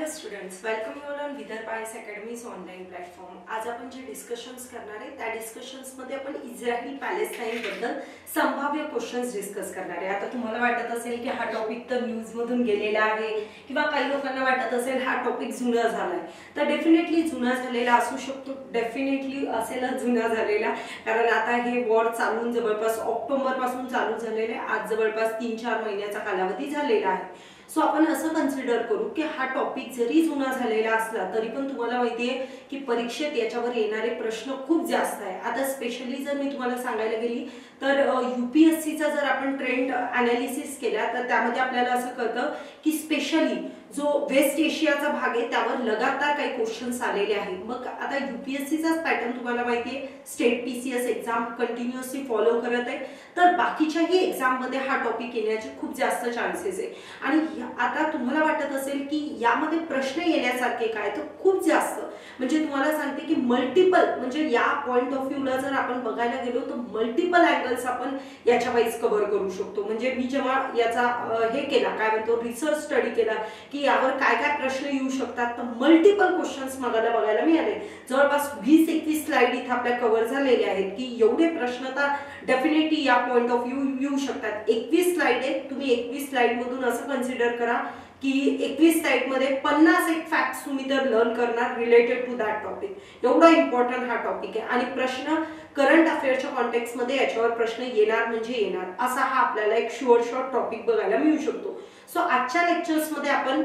Students, welcome you all on Vidarbha IS academies online platform. आज आपण जे डिस्कशन्स करणार आहे त्या डिस्कशन्समध्ये आपण इस्रायल पॅलेस्टाईन बद्दल संभाव्य क्वेश्चन्स डिस्कस करणार आहे। आता तुम्हाला वाटत असेल की हा टॉपिक तर न्यूजमधून गेलेला आहे किंवा काही लोकांना वाटत असेल हा टॉपिक जुना झालाय, तर डेफिनेटली जुना झालेला असू शकतो, डेफिनेटली असेलच जुना झालेला, कारण आता हे वॉर चालून जवळपास ऑक्टोबर पासून चालू झालेले, आज जवळपास 3-4 महिन्याचा कालावधी झालेला आहे। सो आपण असं कन्सिडर करू की हा टॉपिक जरी जुना झालेला असला तरी पण तुम्हाला माहिती आहे की परीक्षेत याच्यावर येणारे प्रश्न खूप जास्त आहे। आता स्पेशली जर मी तुम्हाला सांगायला गेली तर यूपीएससीचा जर आपण ट्रेंड अनालिसिस केला तर त्यामध्ये आपल्याला असं कळतं की स्पेशली जो वेस्ट एशियाचा भाग आहे त्यावर लगातार काही क्वेश्चन्स आलेले आहेत। मग आता यूपीएससीचाच पॅटर्न तुम्हाला माहिती आहे, state PCS exam continuously follow करत आहे, तर बाकीच्याही एक्झाम मध्ये हा टॉपिक येण्याचे खूप जास्त चान्सेस आहे। आणि आता तुम्हाला वाटत असेल की यामध्ये प्रश्न येण्यासारखे काय, तर खूप जास्त, म्हणजे तुम्हाला सांगते की मल्टिपल, म्हणजे या पॉइंट ऑफ व्ह्यूला जर आपण बघायला गेलो तर मल्टिपल अँगल्स आपण याच्या वाईज कव्हर करू शकतो। म्हणजे मी जेव्हा याचा हे केला, काय म्हणतो, रिसर्च स्टडी केला की यावर काय काय प्रश्न येऊ शकतात, तर मल्टिपल क्वेश्चन्स मला बघायला मिळाले। जवळपास 20-21 स्लाइड इथे आपल्या कव्हर झालेले आहेत की एवढे प्रश्न तर डेफिनेटली या पॉइंट ऑफ व्ह्यू येऊ शकतात। 21 स्लाइड आहेत, तुम्ही 21 स्लाइड मधून असं कन्सिडर करा की 21 स्लाइड मध्ये 50 एक फॅक्ट्स तुम्ही तर लर्न करणार रिलेटेड टू दॅट टॉपिक। एवढा इम्पॉर्टंट हा टॉपिक आहे आणि प्रश्न करंट अफेअरच्या कॉन्टेक्स्ट मध्ये याच्यावर प्रश्न येणार म्हणजे येणार, असा हा आपल्याला एक शुअर शॉर्ट टॉपिक बघायला मिळू शकतो। सो आजच्या लेक्चर्स मध्ये आपण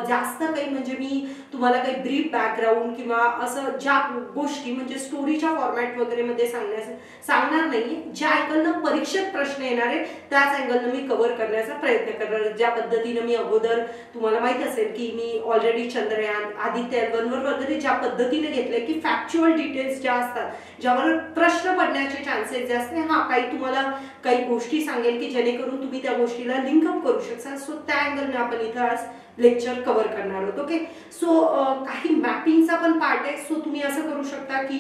जास्त काही, म्हणजे मी तुम्हाला काही ब्रीफ बॅकग्राऊंड किंवा असं ज्या गोष्टी म्हणजे स्टोरीच्या फॉर्मॅट वगैरे मध्ये सांगणार नाही, ज्या अँगलनं परीक्षेत प्रश्न येणार आहे त्याच अँगलनं मी कव्हर करण्याचा प्रयत्न करणार। ज्या पद्धतीने मी अगोदर, तुम्हाला माहित असेल की मी ऑलरेडी चंद्रयान, आदित्य वगैरे ज्या पद्धतीने घेतलंय की फॅक्च्युअल डिटेल्स ज्या असतात ज्यावर प्रश्न पडण्याचे चान्सेस जास्त आहे, हा काही तुम्हाला काही गोष्टी सांगेल की जेणेकरून तुम्ही त्या गोष्टीला लिंकअप करू शकता। सो त्या अँगलने आपण इथं आज लेक्चर कव्हर करणार आहोत। ओके, सो काही मॅपिंगचा पण पार्ट आहे। सो तुम्ही असं करू शकता की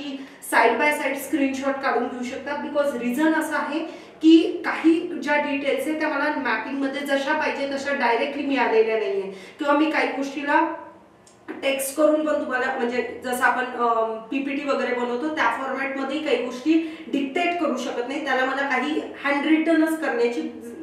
साइड बाय साइड स्क्रीनशॉट काढून घेऊ शकता, बिकॉज रिझन असं आहे की काही ज्या डिटेल्स आहेत त्या मला मॅपिंग मध्ये जशा पाहिजे तशा डायरेक्टली मिळालेल्या नाहीये, किंवा मी काही गोष्टीला टेक्स्ट करून पण तुम्हाला, म्हणजे जसं आपण पीपीटी वगैरे बनवतो त्या फॉर्मॅट मध्ये काही गोष्टी डिक्टेट करू शकत नाही, त्याला मला काही हँड रिटनच करण्याची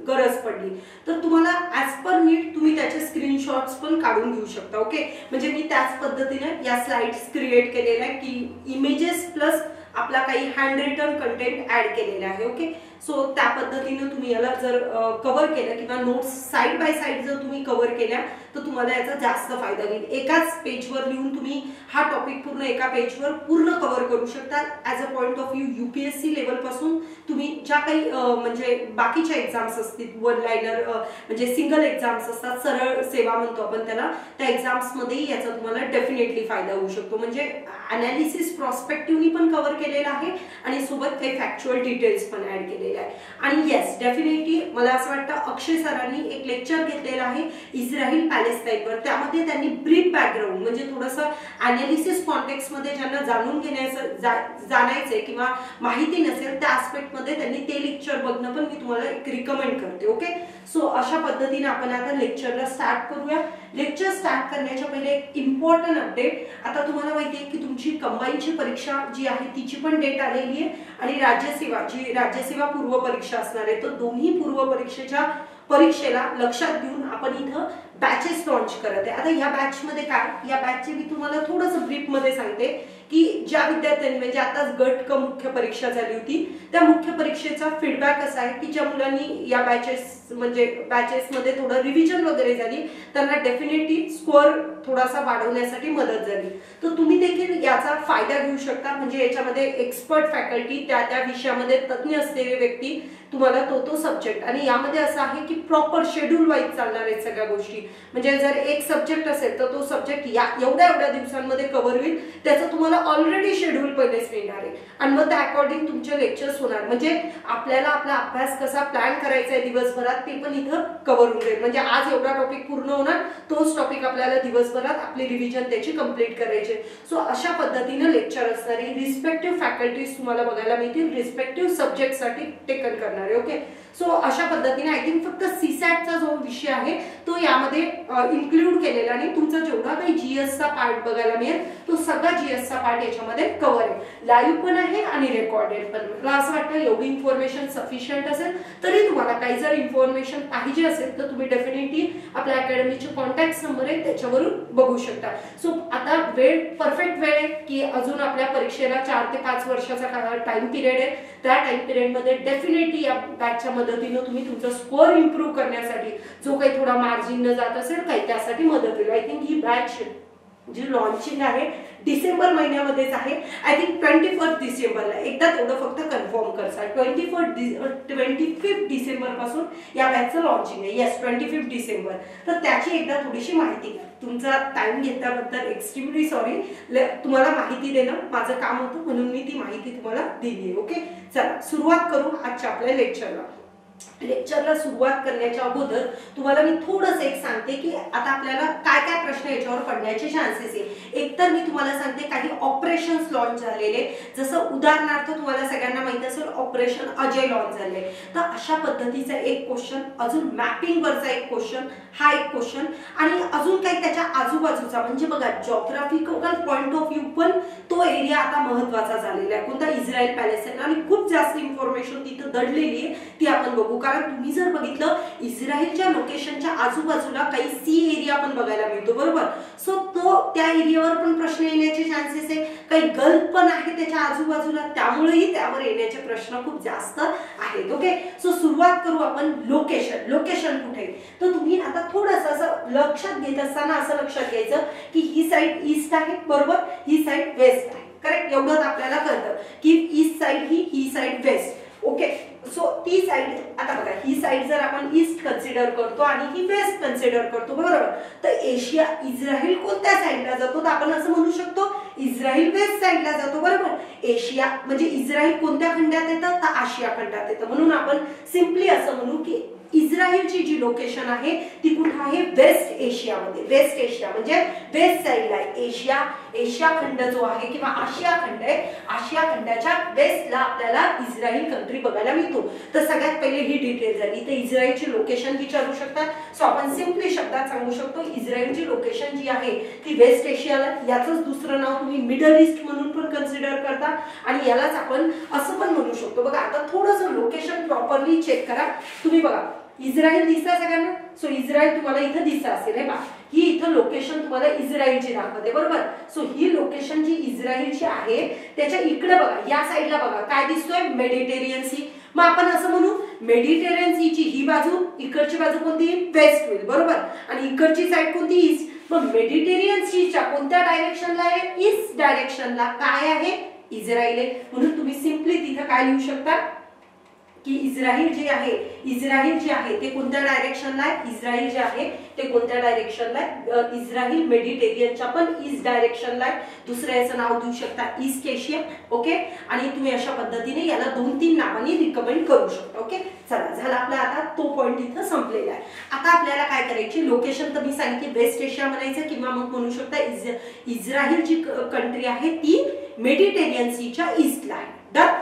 गरज पडली तर तुम्हाला ऍज पर नीड तुम्ही त्याचे स्क्रीनशॉट्स पण काढून घेऊ शकता। ओके, म्हणजे मी त्याच पद्धतीने या स्लाइड्स क्रिएट केलेल्या की इमेजेस प्लस आपला काही हँड रिटन कंटेंट ऍड केलेला आहे। ओके, सो त्या पद्धतीने तुम्ही याला जर कव्हर केलं किंवा नोट्स साइड बाय साइड जर तुम्ही कव्हर केल्या तर तुम्हाला याचा जास्त फायदा होईल। एकाच पेजवर लिहून तुम्ही हा टॉपिक पूर्ण एका पेजवर पूर्ण कव्हर करू शकता। As a point of view UPSC level पासून तुम्ही ज्या काही म्हणजे बाकीच्या एक्झाम्स असतील, वन लाइनर म्हणजे सिंगल एक्झाम्स असतात, सरळ सेवा म्हणतो आपण त्याला, त्या एक्झाम्स मध्ये याचा तुम्हाला डेफिनेटली फायदा होऊ शकतो। म्हणजे अनालिसिस प्रॉस्पेक्टिव्हली पण कव्हर केलेला आहे आणि सोबत काही फॅक्च्युअल डिटेल्स पण ऍड केलेले आहे। आणि येस, डेफिनेटली मला असं वाटतं अक्षय सरांनी एक लेक्चर घेतलेला आहे इस्रायल पॅलेस्टाईनवर, त्यामध्ये त्यांनी ब्रीफ बॅकग्राऊंड म्हणजे थोडंसं अनालिसिस कॉन्टेक्स्ट मध्ये ज्यांना जाणून घेण्याचं जाणायचंय किंवा माहिती नसेल त्या ऍस्पेक्ट मध्ये त्यांनी ते लेक्चर बघणं पण मी तुम्हाला एक रिकमेंड करते। ओके, सो अशा पद्धतीने आपण आता लेक्चरला स्टार्ट करूया। लेक्चर स्टार्ट करण्याच्या पहिले एक इम्पॉर्टंट अपडेट, आता तुम्हाला माहिती आहे की तुमची कंबाईनची परीक्षा जी आहे तिची पण डेट आलेली आहे आणि राज्यसेवा पूर्व परीक्षा असणार आहे, तर दोन्ही पूर्व परीक्षेला लक्षात घेऊन आपण इथं बॅचेस लॉन्च करत आहे। आता या बॅच मध्ये काय, या बॅचचे मी तुम्हाला थोडंसं ब्रीफ मध्ये सांगते की ज्या विद्यार्थ्यांनी, म्हणजे आताच गट क मुख्य परीक्षा झाली होती, त्या मुख्य परीक्षेचा फीडबॅक असा आहे की ज्या मुलांनी या बॅचेस मध्ये थोडं रिव्हिजन वगैरे झाली त्यांना डेफिनेटली स्कोअर थोडासा वाढवण्यासाठी मदत झाली, तर तुम्ही देखील याचा फायदा घेऊ शकता। म्हणजे याच्यामध्ये एक्सपर्ट फॅकल्टी, त्या विषयामध्ये तज्ञ असलेले व्यक्ती, तुम्हाला तो सब्जेक्ट, आणि यामध्ये असं आहे की प्रॉपर शेड्यूल वाईज चालणार आहेत सगळ्या गोष्टी। म्हणजे जर एक सब्जेक्ट असेल तर तो सब्जेक्ट एवढ्या दिवसांमध्ये कव्हर होईल, त्याचं तुम्हाला ऑलरेडी शेड्यूल पहिलेच मिळणार आहे आणि मग त्या अकॉर्डिंग तुमचे लेक्चर्स होणार। म्हणजे आपल्याला आपला अभ्यास कसा प्लॅन करायचा आहे दिवसभरात ते पण इथं कव्हर होऊन जाईल। म्हणजे आज एवढा टॉपिक पूर्ण होणार, तोच टॉपिक आपल्याला दिवसभरात आपली रिव्हिजन त्याची कंप्लीट करायची। सो अशा पद्धतीने लेक्चर असणारी रिस्पेक्टिव्ह फॅकल्टीज तुम्हाला बघायला मिळतील, रिस्पेक्टिव्ह सब्जेक्ट साठी टेकन करणार आहे। ओके, सो अशा पद्धतीने आय थिंक फक्त सीसॅटचा जो विषय आहे तो यामध्ये इन्क्लूड केलेला नाही. तुमचा जेवढा काही जीएसचा पार्ट बघायला मिळेल तो सगळा जीएसचा पार्ट याच्यामध्ये कव्हर आहे. लाईव्ह पण आहे आणि रेकॉर्डेड पण. मला असं वाटतं एवढी इन्फॉर्मेशन सफिशियंट असेल. तरी तुम्हाला काही जर इन्फॉर्मेशन पाहिजे असेल तर तुम्ही डेफिनेटली आपल्या अकॅडमीचे कॉन्टॅक्ट नंबर आहे त्याच्यावरून बघू शकता. सो आता वेळ परफेक्ट वेळ आहे की अजून आपल्या परीक्षेला 4 ते 5 वर्षाचा टाइम पिरियड आहे. त्या टाइम पिरियडमध्ये डेफिनेटली या बॅचच्या मदतीनं तुम्ही तुमचा स्कोअर इम्प्रूव्ह करण्यासाठी जो काही थोडा मार्जिन न जात असेल काही त्यासाठी मदत होईल. आय थिंक ही बॅच जी लॉन्चिंग आहे डिसेंबर महिन्यामध्येच आहे. आय थिंक 21 डिसेंबरला. एकदा तेवढं फक्त कन्फर्म करसा. 25 डिसेंबर पासून या बॅचचं लॉन्चिंग आहे. येस 25 डिसेंबर. तर त्याची एकदा थोडीशी माहिती घ्या. तुमचा टाइम घेतल्याबद्दल एक्स्ट्रीमली सॉरी. तुम्हाला माहिती देणं माझं काम होतं म्हणून मी ती माहिती तुम्हाला दिली आहे. ओके चला सुरुवात करू आजच्या आपल्या लेक्चरला सुरुवात करण्याच्या अगोदर तुम्हाला मी थोडंसं एक सांगते की आता आपल्याला काय काय प्रश्न याच्यावर पडण्याचे चान्सेस आहे. एक तर मी तुम्हाला सांगते काही ऑपरेशन्स लॉन्च झालेले. जसं उदाहरणार्थ तुम्हाला सगळ्यांना माहिती असेल ऑपरेशन अजय लॉन्च झाले. तर अशा पद्धतीचा एक क्वेश्चन, अजून मॅपिंग वरचा एक क्वेश्चन, हा एक क्वेश्चन आणि अजून काही त्याच्या आजूबाजूचा म्हणजे बघा जॉग्राफिकल पॉइंट ऑफ व्ह्यू पण तो एरिया आता महत्त्वाचा झालेला आहे. कोणता इस्रायल पॅलेस्टाईन आणि खूप जास्त इन्फॉर्मेशन तिथं दडलेली आहे ती आपण बघू. कारण तुम्ही जर बघितलं इस्रायलच्या लोकेशनच्या आजूबाजूला काही सी एरिया पण बघायला मिळतो बरोबर. सो तो त्या एरियावर पण प्रश्न येण्याचे चान्सेस आहे. काही गल्फ पण आहे त्याच्या आजूबाजूला त्यामुळेही त्यावर येण्याचे प्रश्न खूप जास्त आहेत. ओके सो सुरुवात करू आपण लोकेशन कुठे. तर तुम्ही आता थोडंसं असं लक्षात घेत असताना असं लक्षात घ्यायचं की ही साइड ईस्ट आहे बरोबर, ही साइड वेस्ट आहे. करेक्ट एवढंच आपल्याला कळतं की ईस्ट साइड ही साइड वेस्ट. ओके सो ती साइड आता बघा ही साइड जर आपण ईस्ट कन्सिडर करतो आणि ही वेस्ट कन्सिडर करतो बरोबर. तर एशिया इस्रायल कोणत्या साइडला जातो तर आपण असं म्हणू शकतो इस्रायल वेस्ट साइडला जातो बरोबर. एशिया म्हणजे इस्रायल कोणत्या खंडात येतं तर आशिया खंडात येतं. म्हणून आपण सिम्पली असं म्हणू की इस्रायलची जी लोकेशन आहे ती कुठे आहे वेस्ट एशियामध्ये. वेस्ट एशिया म्हणजे वेस्ट साइडला आहे. एशिया खंड जो आहे किंवा आशिया खंड आहे, आशिया खंडाच्या वेस्टला आपल्याला इस्रायल कंट्री बघायला मिळतो. तर सगळ्यात पहिले ही डिटेल झाली. तर इस्रायलची लोकेशन विचारू शकतात. सो आपण सिम्पली शब्दात सांगू शकतो इस्रायलची लोकेशन जी आहे ती वेस्ट एशियाला. याचंच दुसरं नाव तुम्ही मिडल ईस्ट म्हणून पण कन्सिडर करता आणि यालाच आपण असं पण म्हणू शकतो. बघा आता थोडंसं लोकेशन प्रॉपरली चेक करा. तुम्ही बघा इस्रायल दिसता सगळ्यांना. सो इस्रायल तुम्हाला इथं दिसत असेल हे बघा ही इथं लोकेशन तुम्हाला इस्रायलची दाखवते बरोबर. सो ही लोकेशन जी इस्रायलची आहे त्याच्या इकडे बघा या साईडला बघा काय दिसतोय मेडिटेरियन सी. मग आपण असं म्हणू मेडिटेरियन सीची ही बाजू इकडची बाजू कोणती वेस्ट होईल बरोबर आणि इकडची साईड कोणती ईस्ट. मग मेडिटेरियन सीच्या कोणत्या डायरेक्शनला आहे ईस्ट डायरेक्शनला काय आहे इस्रायल आहे. म्हणून तुम्ही सिम्पली तिथं काय लिहू शकता की इस्रायल जे आहे ते कोणत्या डायरेक्शनला आहे. इस्रायल जे आहे ते कोणत्या डायरेक्शनला आहे. इस्रायल मेडिटेरियनच्या पण ईस्ट डायरेक्शनला आहे. दुसऱ्या याचं नाव देऊ शकता ईस्ट एशिया. ओके आणि तुम्ही अशा पद्धतीने याला 2-3 नावांनी रिकमेंड करू शकता. ओके चला झाला आपला आता तो पॉइंट इथं संपलेला आहे. आता आपल्याला काय करायची लोकेशन तर मी सांगितली वेस्ट एशिया म्हणायचं किंवा मग म्हणू शकता इस्रायल जी कंट्री आहे ती मेडिटेरियन सीच्या ईस्टला आहे. डन.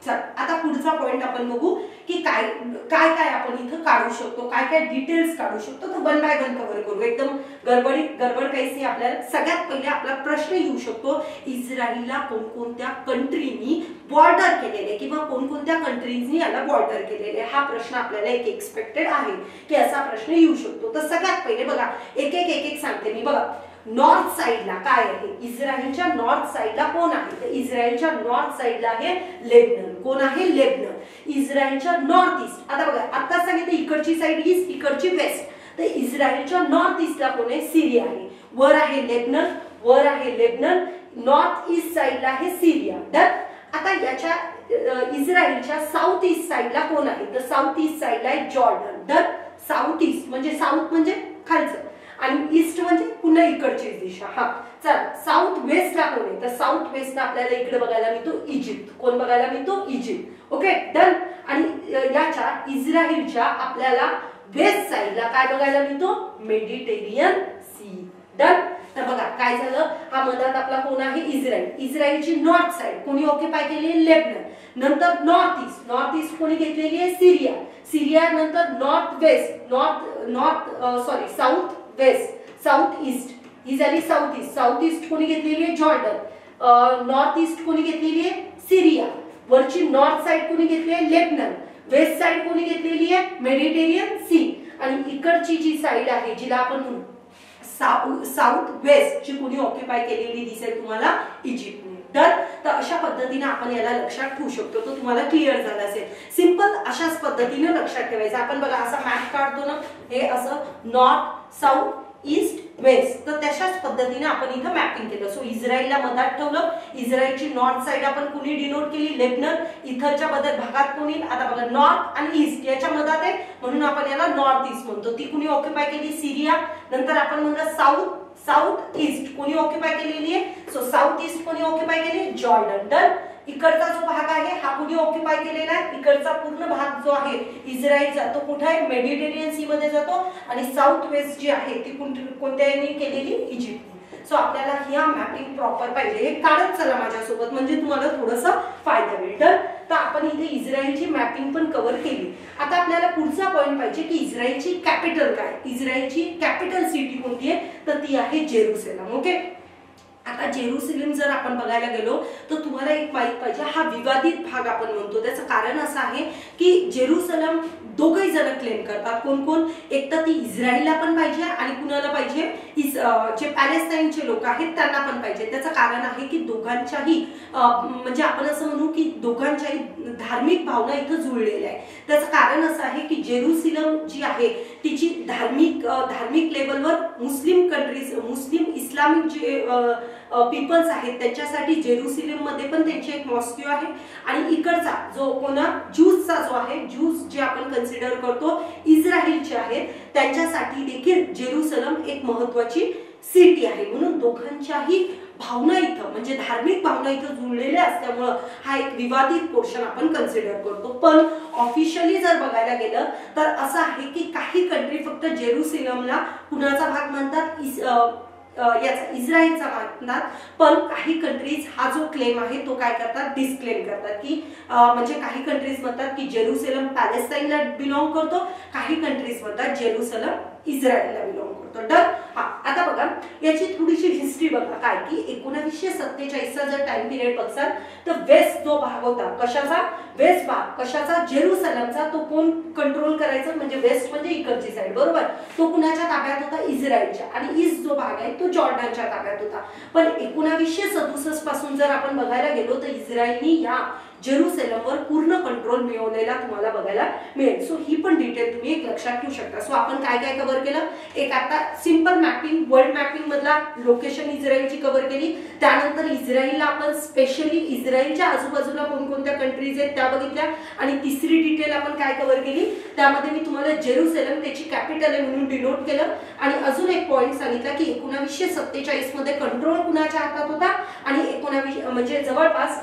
चल आता पुढचा पॉइंट आपण बघू की काय काय आपण इथं काढू शकतो, काय काय डिटेल्स काढू शकतो. तर वन बाय वन कव्हर करू. एकदम गडबड काहीच नाही. आपल्याला सगळ्यात पहिले आपला प्रश्न येऊ शकतो इस्रायलला कोणकोणत्या कंट्रीनी बॉर्डर केलेले किंवा कोणकोणत्या कंट्रीजनी याला बॉर्डर केलेले. हा प्रश्न आपल्याला एक एक्सपेक्टेड आहे की असा प्रश्न येऊ शकतो. तर सगळ्यात पहिले बघा एक सांगते मी. बघा नॉर्थ साइडला काय आहे इस्रायलच्या नॉर्थ साइडला कोण आहे तर इस्रायलच्या नॉर्थ साइडला आहे लेबनन. कोण आहे लेबनन. इस्रायलच्या नॉर्थ ईस्ट आता बघा आता सांगितलं इकडची साइड ईस्ट इकडची वेस्ट. तर इस्रायलच्या नॉर्थ ईस्टला कोण आहे सिरिया आहे. वर आहे लेबनन नॉर्थ ईस्ट साइडला आहे सिरिया. डन. आता याच्या इस्रायलच्या साऊथ ईस्ट साइडला कोण आहे तर साऊथ ईस्ट साइडला आहे जॉर्डन. डन. साऊथ ईस्ट म्हणजे साऊथ म्हणजे खालचं आणि ईस्ट म्हणजे पुन्हा इकडची दिशा. हा चल साऊथ वेस्टला कोण आहे तर साऊथ वेस्टला आपल्याला इकडे बघायला मिळतो इजिप्त. कोण बघायला मिळतो इजिप्त. Okay done. आणि याच्या इस्रायलच्या आपल्याला वेस्ट साइडला काय बघायला मिळतो मेडिटेरियन सी. डन. तर बघा काय झालं हा मधात आपला कोण आहे इस्रायलची नॉर्थ साइड कोणी ऑक्युपाय केली आहे लेबनन. नंतर नॉर्थ ईस्ट कोणी घेतलेली आहे सिरिया नंतर north west south west south east ही झाली साऊथ ईस्ट. साऊथ ईस्ट कोणी घेतलेली आहे? जॉर्डन. नॉर्थ ईस्ट कोणी घेतलेली आहे? सिरिया. वरची नॉर्थ साइड कोणी घेतली आहे? लेबनन. वेस्ट साइड कोणी घेतलेली आहे? Mediterranean Sea. आणि इकडची जी साइड आहे जिला आपण साऊथ वेस्ट ची कोणी ऑक्युपाय केलेली दिसेल तुम्हाला? इजिप्तने. तर अशा पद्धतीने आपण याला लक्षात ठेवू शकतो. तो तुम्हाला क्लिअर झाला असेल. सिंपल अशाच पद्धतीने लक्षात ठेवायचं. आपण बघा असा मॅप काढतो ना, हे असं नॉर्थ साऊथ ईस्ट वेस्ट, तर तशाच पद्धतीने आपण इथं मॅपिंग केलं. सो इस्रायलला मधात ठेवलं. इस्रायलची नॉर्थ साइड आपण कुणी डिनोट केली? लेबनन. इथच्या भागात कोणी? आता बघा नॉर्थ आणि ईस्ट याच्या मधात आहे म्हणून आपण याला नॉर्थ ईस्ट म्हणतो. ती कुणी ऑक्युपाय केली? सिरिया. नंतर आपण म्हणलं साऊथ ईस्ट कोणी ऑक्युपाय केलेली आहे? सो साऊथ ईस्ट कोणी ऑक्युपाय केली? जॉर्डन. डन. इकडचा जो भाग आहे हा कुणी ऑक्युपाय केलेला आहे? इकडचा पूर्ण भाग जो आहे इस्रायलचा तो कुठे आहे? मेडिटेरियन सी मध्ये जातो. आणि साऊथ वेस्ट जी आहे ती कोणत्या यांनी केलेली? इजिप्त. सो आपल्याला ह्या मॅपिंग प्रॉपर पाहिजे. हे काढत चला माझ्यासोबत म्हणजे तुम्हाला थोडंसं फायदा मिळेल. तर आपण इथे इस्रायलची मॅपिंग पण कव्हर केली. आता आपल्याला पुढचा पॉइंट पाहिजे की इस्रायलची कॅपिटल काय? इस्रायलची कॅपिटल सिटी कोणती आहे? तर ती आहे जेरुसलेम. ओके. आता जेरुसलेम जर आपण बघायला गेलो तर तुम्हाला एक माहित पाहिजे, हा विवादित भाग आपण म्हणतो. त्याचं कारण असं आहे की जेरुसलेम दोघही जण क्लेम करतात. कोण कोण? एक तर ती इस्रायलला पण पाहिजे आणि कुणाला पाहिजे? जे पॅलेस्टाईनचे लोक आहेत त्यांना पण पाहिजे. त्याचं कारण आहे की दोघांच्याही म्हणजे आपण असं म्हणू की दोघांच्याही धार्मिक भावना इथं जुळलेल्या आहे. त्याचं कारण असं आहे की जेरुसलेम जी आहे तिची धार्मिक लेवलवर मुस्लिम इस्लामिक जे पीपल्स आहेत त्यांच्यासाठी जेरुसलेम मध्ये पण त्यांची एक मॉस्क्यू आहे. आणि इकडचा जो ज्यूजचा जो आहे, ज्यूज जे आपण कन्सिडर करतो इस्रायलचे आहेत त्यांच्यासाठी देखील जेरुसलेम एक महत्वाची सिटी आहे. म्हणून दोघांच्याही भावना इथं म्हणजे धार्मिक भावना इथं जुळलेल्या असल्यामुळं हा एक विवादित पोर्शन आपण कन्सिडर करतो. पण ऑफिशियली जर बघायला गेलं तर असं आहे की काही कंट्री फक्त जेरुसलेमला कुणाचा भाग म्हणतात? याचा इस्रायलचा म्हणतात. पण काही कंट्रीज हा जो क्लेम आहे तो काय करतात? डिस्क्लेम करतात. की म्हणजे काही कंट्रीज म्हणतात की जेरुसलेम पॅलेस्टाईनला बिलॉंग करतो. काही कंट्रीज म्हणतात जेरुसलेम इस्रायलला बिलॉंग करतो. डन. आता बघा याची थोडीशी हिस्ट्री बघा काय की 1947चा जर टाइम पिरियड बघसाल तर वेस्ट जो भाग होता कशाचा? वेस्ट भाग कशाचा? जेरुसलेमचा. तो कोण कंट्रोल करायचं? म्हणजे वेस्ट म्हणजे इकडची साइड बरोबर. तो कुणाच्या ताब्यात होता? इस्रायलच्या. आणि ईस्ट जो भाग आहे तो जॉर्डनच्या ताब्यात होता. पण 1967 पासून जर आपण बघायला गेलो तर इस्रायलनी या जेरुसलेमवर पूर्ण कंट्रोल मिळवलेला तुम्हाला बघायला मिळेल. सो ही पण डिटेल तुम्ही एक लक्षात ठेवू शकता. सो आपण काय काय कव्हर केलं? एक आता सिंपल मॅपिंग वर्ल्ड मॅपिंग मधला लोकेशन इस्रायलची कव्हर केली. त्यानंतर इस्रायलला आपण स्पेशली इस्रायलच्या आजूबाजूला कोणकोणत्या कंट्रीज आहेत त्या बघितल्या. आणि तिसरी डिटेल आपण काय कव्हर केली? त्यामध्ये मी तुम्हाला जेरुसलेम त्याची कॅपिटल आहे म्हणून डिनोट केलं. आणि अजून एक पॉइंट सांगितला की 1947 मध्ये कंट्रोल कुणाच्या हातात होता आणि 19 म्हणजे जवळपास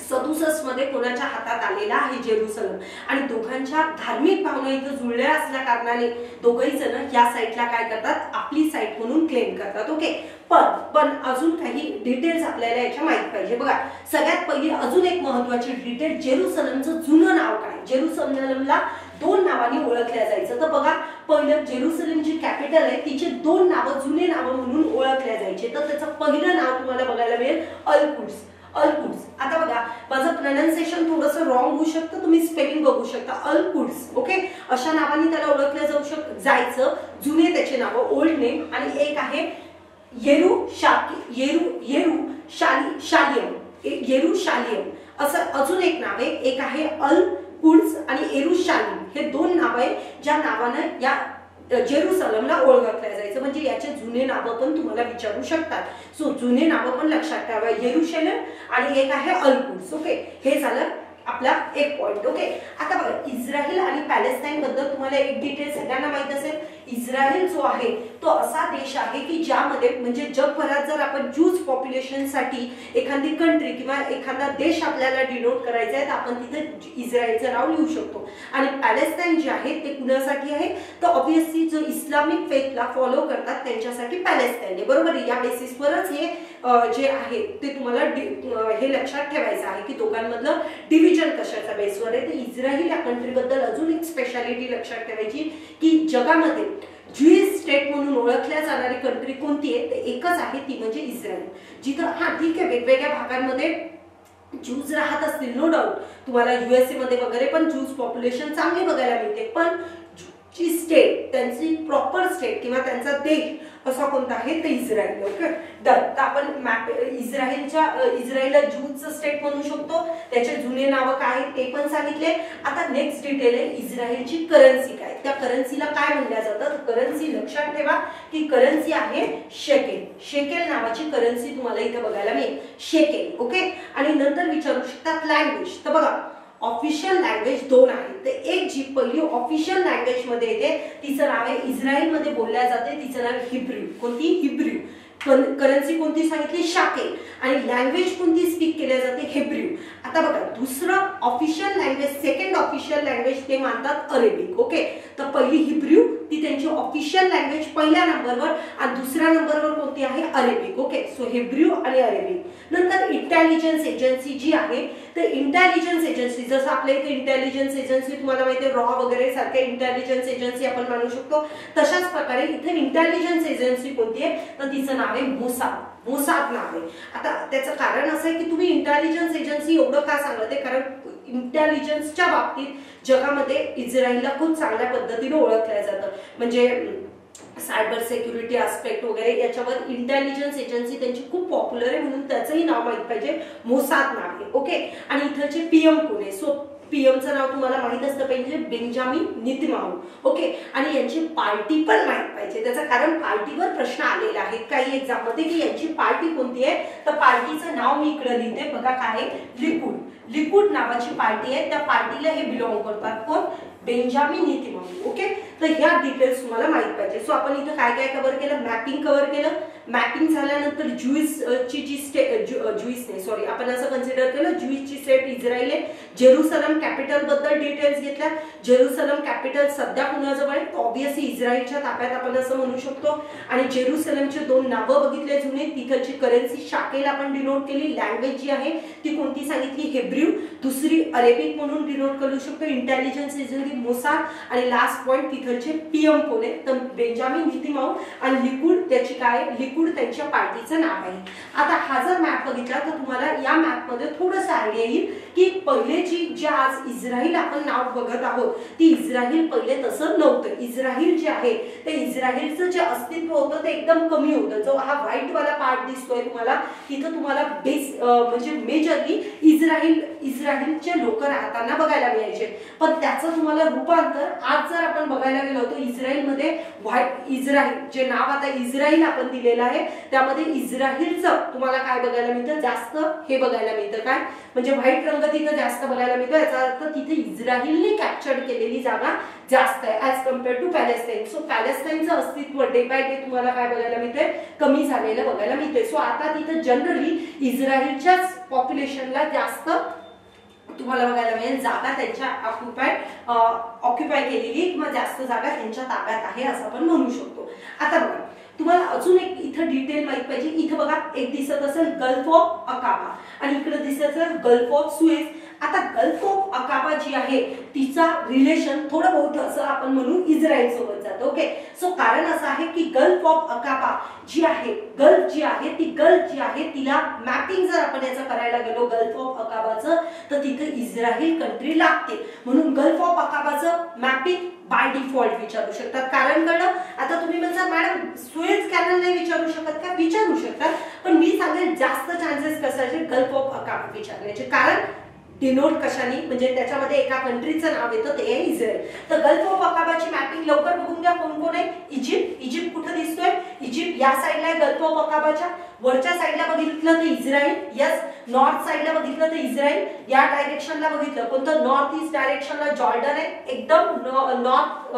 67 मध्ये कोणाच्या हातात आलेला आहे जेरुसलेम. आणि दोघांच्या धार्मिक भावना इथं जुळल्या असल्या कारणाने दोघही जण या साईडला काय करतात? आपली साईट म्हणून क्लेम करतात. ओके. पण अजून काही डिटेल्स आपल्याला याच्या माहित पाहिजे. बघा सगळ्यात पहिली अजून एक महत्वाची डिटेल, जेरुसलेमचं जुनं नाव काय? जेरुसलेमला 2 नावांनी ओळखल्या जायचं. तर बघा पहिलं जेरुसलेम जी कॅपिटल आहे तिचे 2 नावं जुने नावं म्हणून ओळखल्या जायचे. तर त्याचं पहिलं नाव तुम्हाला बघायला मिळेल अल-कुड्स. आता बघा माझं प्रोनाउन्सिएशन थोडंसं रॉंग होऊ शकतं. तुम्ही स्पेलिंग बघू शकता. अल-कुड्स. ओके. अशा नावाने त्याला ओळखलं जायचं. जुने त्याचे नाव ओल्ड नेम. आणि एक आहे येरुशालेम असं अजून एक नाव आहे. एक आहे अल-कुड्स आणि येरुशालेम. हे 2 नाव आहे ज्या नावानं या जेरुसलेमला ओळखल्या जायचं. म्हणजे याचे जुने नावं पण तुम्हाला विचारू शकतात. सो जुने नावं पण लक्षात ठेवा. येरुशलेम आणि एक आहे अल-कुड्स. ओके. हे झालं आपला एक पॉइंट. ओके. आता बघा इस्रायल आणि पॅलेस्टाईन बद्दल तुम्हाला एक डिटेल सगळ्यांना माहित असेल. इस्रायल जो आहे तो असा देश आहे की ज्यामध्ये म्हणजे जगभरात जर आपण ज्यूज पॉप्युलेशनसाठी एखादी कंट्री किंवा एखादा देश आपल्याला डिनोट करायचा आहे तर आपण तिथे इस्रायलचं नाव लिहू शकतो। आणि पॅलेस्टाईन जे आहे ते कुणासाठी आहे तर ऑब्वियसली जो इस्लामिक फेथला फॉलो करतात त्यांच्यासाठी पॅलेस्टाईन आहे, बरोबर। या बेसिसवरच हे जे आहे ते तुम्हाला हे लक्षात ठेवायचं आहे की दोघांमधलं डिव्हिजन कशाच्या बेसवर आहे। तर इस्रायल या कंट्रीबद्दल अजून एक स्पेशालिटी लक्षात ठेवायची की जगामध्ये ज्यूइश स्टेट म्हणून ओळखल्या जाणारी कंट्री कोणती आहे ते एकच आहे, ती म्हणजे इस्रायल। जिथं ठीक आहे वेगवेगळ्या भागांमध्ये ज्यूज राहत असतील, नो डाऊट, तुम्हाला USA मध्ये वगैरे पण ज्यूज पॉप्युलेशन चांगली बघायला मिळते, पण जी स्टेट त्यांची प्रॉपर स्टेट किंवा त्यांचा देश असा कोणता आहे तर इस्रायल। Okay done. तर आपण इस्रायलला ज्यूजचं स्टेट म्हणू शकतो, त्याचे जुने नाव काय ते पण सांगितले। आता नेक्स्ट डिटेल आहे इस्रायलची करन्सी काय, त्या करन्सीला काय म्हणलं जातं। करन्सी लक्षात ठेवा की करन्सी आहे शेकेल, शेकेल नावाची करन्सी तुम्हाला इथे बघायला मिळेल, शेकेल। ओके आणि नंतर विचारू शकतात लँग्वेज, तर बघा ऑफिशियल लँग्वेज दोन आहेत, तर एक जी पहिली ऑफिशियल लँग्वेज मध्ये येते तिचं नाव आहे इस्रायल मध्ये बोलल्या जाते तिचं नाव हिब्रू, कोणती हिब्रू। करन्सी कोणती सांगितली शाकेल आणि लँग्वेज कोणती स्पीक केल्या जाते हिब्रू। आता बघा दुसरं official language, second official language ते मानतात अरेबिक। ओके तर पहिली हिब्रू ती त्यांची ऑफिशियल लँग्वेज पहिल्या नंबरवर आणि दुसऱ्या नंबरवर कोणती आहे अरेबिक। ओके सो हिब्रू आणि अरेबिक। नंतर इंटेलिजन्स एजन्सी जी आहे तर इंटेलिजन्स एजन्सी जसं आपल्या इथे इंटेलिजन्स एजन्सी तुम्हाला माहिती आहे रॉ वगैरे सारख्या इंटेलिजन्स एजन्सी आपण मानू शकतो, तशाच प्रकारे इथे इंटेलिजन्स एजन्सी कोणती आहे तर तिचं नाव आहे मोसाद, मोसाद नाव आहे। आता त्याचं कारण असं आहे की तुम्ही इंटेलिजन्स एजन्सी एवढं का सांगत आहे, कारण इंटेलिजन्सच्या बाबतीत जगामध्ये इस्रायलला खूप चांगल्या पद्धतीने ओळखलं जातं, म्हणजे सायबर सिक्युरिटी आस्पेक्ट वगैरे याच्यावर इंटेलिजन्स एजन्सी त्यांची खूप पॉप्युलर आहे म्हणून त्याचंही नाव माहित पाहिजे, मोसाद नाव आहे। ओके आणि इथलचे पीएम कोण आहे, सो पीएमचं नाव तुम्हाला माहित असतं पाहिजे बेंजामिन नेतन्याहू। ओके आणि यांची पार्टी पण माहित पाहिजे, त्याचं कारण पार्टीवर प्रश्न आलेले आहेत काही एक्झाम मध्ये की यांची पार्टी कोणती आहे, तर पार्टीचं नाव मी इकडे लिहिते बघा काय आहे लिकुड, लिकुड नावाची पार्टी आहे, त्या पार्टीला हे बिलॉंग करतात कोण बेंजामिन नेतन्याहू। ओके तर ह्या डिटेल्स तुम्हाला माहित पाहिजे। सो आपण इथे काय काय कव्हर केलं, मॅपिंग कव्हर केलं, मॅपिंग झाल्यानंतर ज्यूइशची जी स्टेट ज्यूइश नाही सॉरी आपण असं कन्सिडर केलं ज्यूइशची स्टेट इस्रायल आहे। जेरुसलम कॅपिटल बद्दल डिटेल्स घेतल्या, जेरुसलम कॅपिटल सध्या कुणाजवळ आहे तर ऑब्वियसली इस्रायलच्या ताब्यात आपण असं म्हणू शकतो आणि जेरुसलमचे दोन नावं बघितले जुने, तिथलची करन्सी शाकेल आपण डिनोट केली, लँग्वेज जी आहे ती कोणती सांगितली हिब्रू, दुसरी अरेबिक म्हणून डिनोट करू शकतो, इंटेलिजन्स एजन्सी मोसाद आणि लास्ट पॉइंट तिथलचे पीएम कोण आहे तर बेंजामिन नेतन्याहू आणि लिकुड त्याची काय लिकुड त्यांच्या पार्टीचं नाव आहे। आता हा जर मॅप बघितला तर तुम्हाला या मॅप मध्ये थोडंसं आयडिया येईल की पहिलेची जे आज इस्रायल आपण नाव बघत आहोत ती इस्रायल पहिले तसं नव्हतं। इस्रायल जे आहे ते इस्रायलचं जे अस्तित्व होतं ते एकदम कमी होतं, जो हा व्हाईट वाला पार्ट दिसतोय तुम्हाला तिथं तुम्हाला बेस म्हणजे मेजरली इस्रायलचे लोक राहताना बघायला मिळायचे, पण त्याचं तुम्हाला रूपांतर आज जर आपण बघायला गेलो तर इस्रायलमध्ये व्हाईट इस्रायल जे नाव आता इस्रायल आपण दिलेलं आहे त्यामध्ये इस्रायलचं तुम्हाला काय बघायला मिळतं जास्त हे बघायला मिळतं काय म्हणजे व्हाईट रंग तिथं जास्त बघायला मिळतो, याचा अर्थ तिथे इस्रायलने कॅप्चर केलेली जागा जास्त आहे as compare to Palestine. So पॅलेस्टाईनचं अस्तित्व डे बाय डे तुम्हाला काय बघायला मिळते कमी झालेलं बघायला मिळते। सो आता तिथं जनरली इस्रायलच्याच पॉप्युलेशनला जास्त तुम्हाला बघायला मिळेल जागा त्यांच्या ऑक्युपाय केलेली किंवा जास्त जागा त्यांच्या ताब्यात आहे असं आपण म्हणू शकतो। आता बघा तुम्हाला अजून एक इथं डिटेल माहित पाहिजे, इथं बघा एक दिसत असेल गल्फ ऑफ अकाबा आणि इकडे दिसत असेल गल्फ ऑफ सुएझ। आता गल्फ ऑफ अकाबा जी आहे तिचा रिलेशन थोडं बहुत असं आपण म्हणू इस्रायल सोबत जातं। ओके सो कारण असं आहे की गल्फ ऑफ अकाबा जी आहे गल्फ जी आहे तिला मॅपिंग जर आपण याचं करायला गेलो गल्फ ऑफ अकाबाचं तर तिथे इस्रायल कंट्री लागते, म्हणून गल्फ ऑफ अकाबाचं मॅपिंग बाय डिफॉल्ट विचारू शकतात। कारण कळलं, आता तुम्ही म्हणता मॅडम सुएझ कॅनल नाही विचारू शकत का, विचारू शकतात, पण मी सांगेल जास्त चान्सेस कशाचे गल्फ ऑफ अकाबा विचारण्याचे, कारण डिनोट कशाने म्हणजे त्याच्यामध्ये एका कंट्रीचं नाव येतं ते आहे इस्रायल। तर गल्फ ऑफ अकाबाची मॅपिंग लवकर बघून घ्या कोण कोण आहे। इजिप्त कुठे दिसतोय, इजिप्त या साईडला आहे गल्फ ऑफ अकाबाच्या, वरच्या साईडला बघितलं तर इस्रायल, यस नॉर्थ साईडला बघितलं तर इस्रायल, या डायरेक्शनला बघितलं कोणतं नॉर्थ ईस्ट डायरेक्शनला जॉर्डन आहे, एकदम नॉर्थ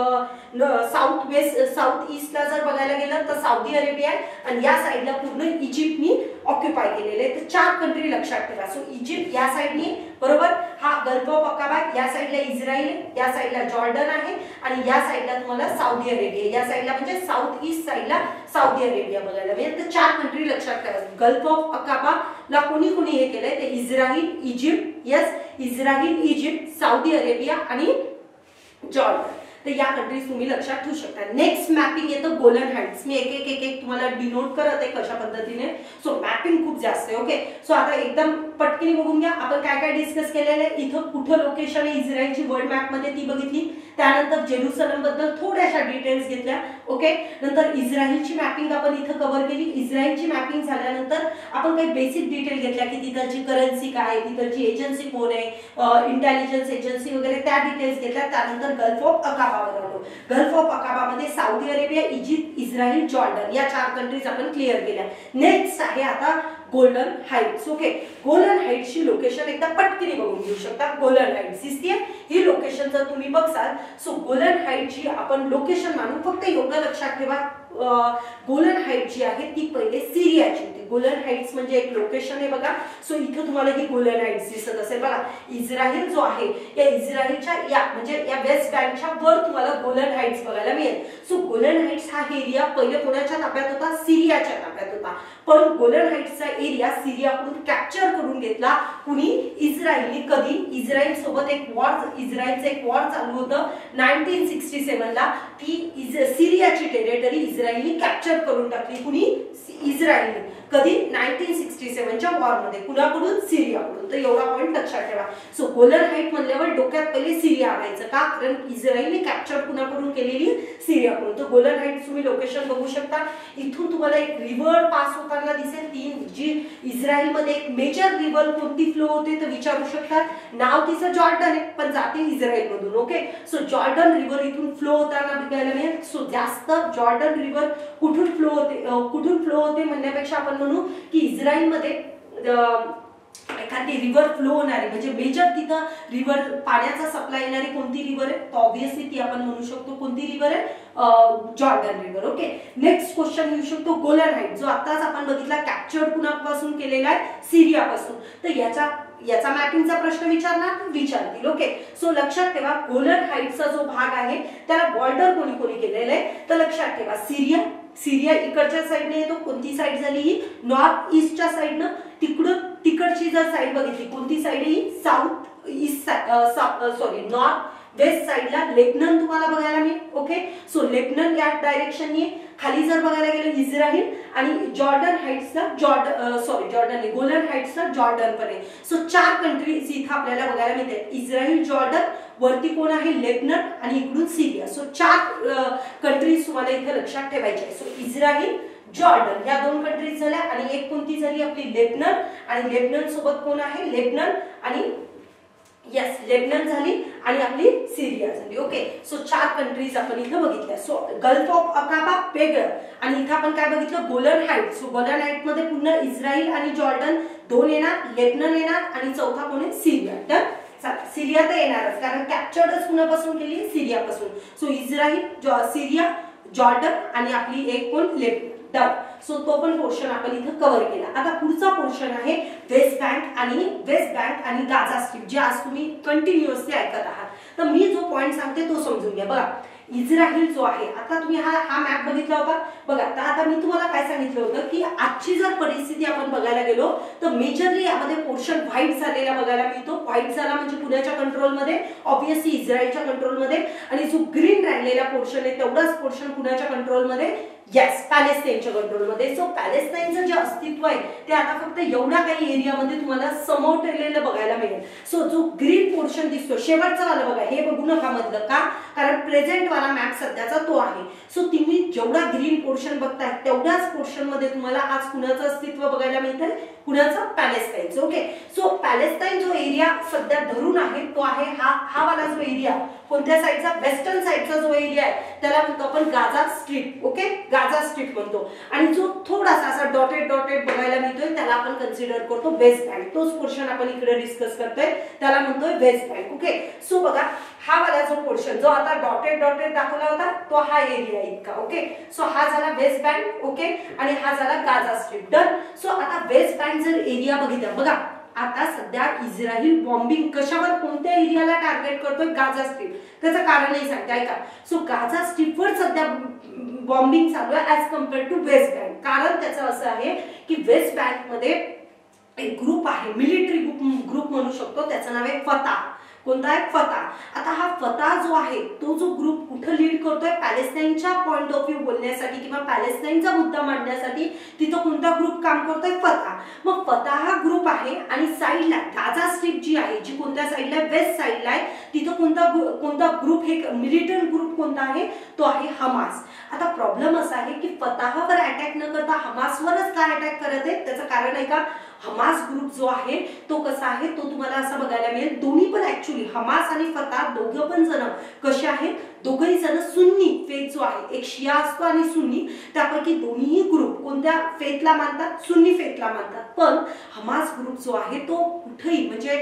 साऊथ वेस्ट साऊथ ईस्टला जर बघायला गेलं तर सौदी अरेबिया आहे, आणि या साईडला पूर्ण इजिप्तनी ऑक्युपाय केलेले आहे. तर 4 कंट्री लक्षात ठेवा. सो इजिप्त या साईडनी बरोबर, हा गल्फ ऑफ अकाबा, या साईडला इस्रायल आहे, या साईडला जॉर्डन आहे, आणि या साईडला तुम्हाला सौदी अरेबिया, या साईडला म्हणजे साऊथ ईस्ट साईडला सौदी अरेबिया बघायला मिळेल. तर 4 कंट्री लक्षात ठेवा. गल्फ ऑफ अकाबा ला कोणी कोणी हे केलंय ते Israel, Egypt, yes Israel, Egypt, Saudi Arabia आणि जॉर्डन. तर या कंट्रीज तुम्ही लक्षात ठेवू शकता. नेक्स्ट मॅपिंग येतं गोलन हाइट्स. मी एक एक तुम्हाला डिनोट करत आहे कशा पद्धतीने. सो मॅपिंग खूप जास्त आहे. ओके, सो आता एकदम पटकन बघून घ्या आपण काय काय डिस्कस केलेलं आहे. इथं कुठं लोकेशन आहे इस्रायलची वर्ल्ड मॅप मध्ये ती बघितली. त्यानंतर जेरुसलम बद्दल थोड्याशा डिटेल्स घेतल्या. ओके, नंतर इस्रायलची मॅपिंग आपण इथं कव्हर केली. इस्रायलची मॅपिंग झाल्यानंतर आपण काही बेसिक डिटेल घेतल्या की तिथलची करन्सी काय, तिथलची एजन्सी कोण आहे, इंटेलिजन्स एजन्सी वगैरे त्या डिटेल्स घेतल्या. त्यानंतर gulf of Aqaba, gulf of Aqaba मध्ये Saudi Arabia, Egypt, Israel, Jordan या 4 कंट्रीज आपण क्लिअर केल्या. नेक्स्ट आहे आता गोल्डन हाइट्स. ओके, गोल्डन हाइट्सची लोकेशन एकदा पटकन बघून घेऊ शकता. गोल्डन हाइट्स दिसतीये ही लोकेशन जर तुम्ही बघसाल. सो गोल्डन हाइट्सची आपण लोकेशन मानू. फक्त एवढं लक्षात ठेवा गोल्डन हाइट्स जी आहे ती पहिले सिरियाची होती. गोल्डन हाइट्स म्हणजे एक लोकेशन आहे बघा. सो इथं तुम्हाला ही गोल्डन हाइट्स दिसत असेल बघा. इस्रायल जो आहे या इस्रायलच्या या म्हणजे या वेस्ट बँकच्या वर तुम्हाला गोल्डन हाइट्स बघायला मिळेल. सो गोल्डन हाइट्स हा एरिया पहिले कोणाच्या ताब्यात होता, सिरियाच्या ताब्यात होता. पण गोल्डन हाइट्सचा एरिया सिरियाकडून कॅप्चर करून घेतला कुणी, इस्रायलने. कधी, इस्रायल सोबत एक वॉर, इस्रायलचं एक वॉर चालू होतं 1967 ला. ती सिरियाची टेरिटरी इस्रायलने कॅप्चर करून टाकली. कुणी, इस्रायलने. कधी, 1967च्या वॉर मध्ये. कुणाकडून, सिरियाकडून. तर एवढा पॉइंट लक्षात ठेवा. सो गोल्डन हाइट म्हणल्यावर डोक्यात पहिले सिरिया आणायचं का, कारण इस्रायलने कॅप्चर कुणाकडून केलेली, सिरियाकडून. तर गोल्डन हाइट तुम्ही लोकेशन बघू शकता. इथून तुम्हाला एक रिव्हर पास होताना दिसेल. ती जी इस्रायल मध्ये एक मेजर रिव्हर कोणती फ्लो होते तर विचारू शकतात. नाव तिचं जॉर्डन आहे पण जाते इस्रायल मधून. ओके, सो जॉर्डन रिव्हर इथून फ्लो होताना बघायला मिळेल. सो जास्त जॉर्डन रिव्हर कुठून फ्लो होते म्हणण्यापेक्षा आपण म्हणू की इस्रायल मध्ये एखादी रिव्हर फ्लो होणारी म्हणजे मेजर तिथं रिव्हर पाण्याचा सप्लाय येणारी कोणती रिव्हर आहे, तर ऑब्व्हियसली ती आपण म्हणू शकतो कोणती रिव्हर आहे, Jordan river. Okay, next question येऊ शकतो गोलन हाइट, जो आताच आपण बघितला कॅप्चर्ड कुणापासून केलेला आहे, सिरियापासून. तर याचा मॅपिंगचा प्रश्न विचारतील. ओके, सो लक्षात ठेवा गोलन हाइट्सचा जो भाग आहे त्याला बॉर्डर कोणी कोणी केलेलं आहे, तर लक्षात ठेवा सिरिया इकडच्या साईडने येतो. कोणती साईड झाली ही, नॉर्थ ईस्टच्या साईडनं. तिकडची जर साईड बघितली कोणती साईड ही, साऊथ ईस्ट, नॉर्थ वेस्ट साईडला लेबनन तुम्हाला बघायला मिळेल. ओके, सो लेबनन या डायरेक्शनने. खाली जर बघायला गेलं इस्रायल आणि जॉर्डन हाइट्सला गोलन हाइट्सला जॉर्डन पण आहे. सो 4 कंट्रीज इथं आपल्याला बघायला मिळते, इस्रायल, जॉर्डन, वरती कोण आहे लेबनन आणि इकडून सिरिया. सो 4 कंट्रीज तुम्हाला इथे लक्षात ठेवायचे आहे. सो इस्रायल, जॉर्डन या 2 कंट्रीज झाल्या आणि एक कोणती झाली आपली लेबनन, आणि लेबनन सोबत कोण आहे, लेबनन आणि लेबनन झाली आणि आपली सिरिया झाली. ओके, सो 4 कंट्रीज आपण इथं बघितल्या. सो गल्फ ऑफ अकाबा वेगळं आणि इथं आपण काय बघितलं, गोलन हाइट. सो गोलन हाइट मध्ये पुन्हा इस्रायल आणि जॉर्डन 2 येणार, लेबनन येणार आणि चौथा कोण आहे, सिरिया. तर सिरिया तर येणारच कारण कॅप्चर्डच कुणापासून केली, सिरियापासून. सो इस्रायल, सिरिया, जॉर्डन आणि आपली एक कोण, लेबनन. सो तो पण पोर्शन आपण इथं कव्हर केला. आता पुढचा पोर्शन आहे वेस्ट बँक आणि गाझा स्ट्रीप, जे आज तुम्ही कंटिन्युअसली ऐकत आहात. तर मी जो पॉइंट सांगते तो समजून घ्या. बघा इस्रायल जो आहे, आता तुम्ही हा मॅप बघितला होता बघा. तर आता मी तुम्हाला काय सांगितलं होतं की आजची जर परिस्थिती आपण बघायला गेलो तर मेजरली यामध्ये पोर्शन व्हाईट झालेला बघायला मिळतो. व्हाईट झाला म्हणजे पुण्याच्या कंट्रोलमध्ये, ऑब्व्हियसली इस्रायलच्या कंट्रोलमध्ये, आणि जो ग्रीन राहिलेला पोर्शन आहे तेवढाच पोर्शन पुण्याच्या कंट्रोलमध्ये, पॅलेस्टाईनच्या कंट्रोलमध्ये. सो पॅलेस्टाईनचं जे अस्तित्व आहे ते आता फक्त एवढ्या काही एरियामध्ये तुम्हाला समोरलेलं बघायला मिळेल. सो जो ग्रीन पोर्शन दिसतो शेवटचा वाला बघा, हे बघू नका मधलं, का कारण प्रेझेंट वाला मॅप सध्याचा तो आहे. सो तुम्ही जेवढा ग्रीन पोर्शन बघताय तेवढ्याच पोर्शन मध्ये तुम्हाला आज कुणाचं अस्तित्व बघायला मिळतंय, कुणाचं, पॅलेस्टाईनचं. ओके, सो पॅलेस्टाईन जो एरिया सध्या धरून आहे तो आहे हा वाला जो एरिया, कोणत्या साईडचा, वेस्टर्न साईडचा जो एरिया आहे त्याला म्हणतो आपण Gaza Strip. Okay, Gaza Strip म्हणतो आणि जो थोडासा असा डॉटेड डॉटेड बघायला मिळतोय त्याला आपण कन्सिडर करतो वेस्ट बँक. तोच पोर्शन आपण इकडे डिस्कस करतोय त्याला म्हणतोय वेस्ट बँक. ओके, सो बघा हा वाला जो पोर्शन जो आता डॉटेड डॉटेड दाखवला होता तो हा एरिया इतका. ओके, सो हा झाला वेस्ट बँक. ओके, आणि हा झाला गाझा स्ट्रीप. डन. सो आता वेस्ट बँक जर एरिया बघितला, बघा आता सध्या इस्रायल बॉम्बिंग कशावर कोणत्या एरियाला टार्गेट करतोय? Gaza Strip. त्याचं कारणही सांगते ऐका. सो गाझा स्ट्रीपवर सध्या बॉम्बिंग चालू आहे as compare to West Bank. कारण त्याचं असं आहे की वेस्ट बँक मध्ये एक ग्रुप आहे, मिलिटरी ग्रुप म्हणू शकतो, त्याचं नाव आहे फताह. कोणता आहे? फताह. आता हा फताह जो आहे तो जो ग्रुप कुठं लीड करतोय? पॅलेस्टाईनच्या पॉइंट ऑफ व्ह्यू बोलण्यासाठी किंवा पॅलेस्टाईनचा मुद्दा मांडण्यासाठी तिथं कोणता ग्रुप काम करतोय? फताह. मग फताह हा ग्रुप आहे आणि साईडला गाझा स्ट्रीप जी आहे जी कोणत्या साईडला? वेस्ट साईडला आहे. तिथं कोणता ग्रुप, हे मिलिटरी ग्रुप कोणता आहे? तो आहे हमास. आता प्रॉब्लेम असा आहे की फताहवर अटॅक न करता हमासवरच का अटॅक करत आहे? त्याचं कारण आहे का, हमास ग्रुप जो आहे तो कसा आहे तो तुम्हाला असं बघायला मिळेल. दोन्ही पण ऍक्च्युली हमास आणि फताह दोघं पण जण कसे आहेत? दोघंही जण सुन्नी फेथ जो आहे, एक शिया असतो आणि सुन्नी, त्यापैकी दोन्हीही ग्रुप कोणत्या फेथला मानतात? सुन्नी फेथला मानतात. पण हमास ग्रुप जो आहे तो कुठेही म्हणजे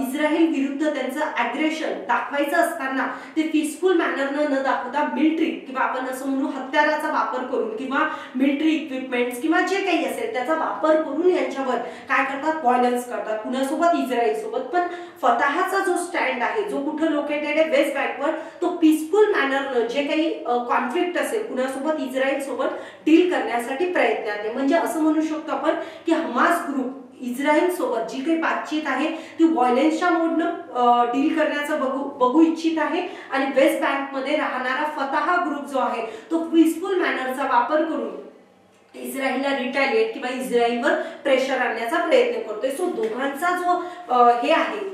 इस्रायल विरुद्ध त्यांचं अग्रेशन दाखवायचं असताना ते पीसफुल मॅनरनं न दाखवता मिलिटरी किंवा आपण असं म्हणू हत्याराचा वापर करून किंवा मिलिटरी इक्विपमेंट्स किंवा जे काही असेल त्याचा वापर करून यांच्यावर काय करतात? व्हायलन्स करतात. कुणासोबत? इस्रायल सोबत. पण फताहचा जो स्टँड आहे जो कुठे लोकेटेड आहे? वेस्ट बँकवर. तो पीसफुल मॅनरनं जे काही कॉन्फ्लिक्ट असेल कुणासोबत? इस्रायल सोबत डील करण्यासाठी प्रयत्नात आहे. म्हणजे असं म्हणू शकतो आपण की हमास ग्रुप इस्रायल सोबत जी काही बातचीत आहे ती व्हायलन्सच्या मोडनं डील करण्याचं बघू इच्छित आहे आणि वेस्ट बँक मध्ये राहणारा फताह ग्रुप जो आहे तो पीसफुल मॅनरचा वापर करून इस्रायलला रिटॅलिएट किंवा इस्रायलवर प्रेशर आणण्याचा प्रयत्न करतोय. सो दोघांचा जो हे आहे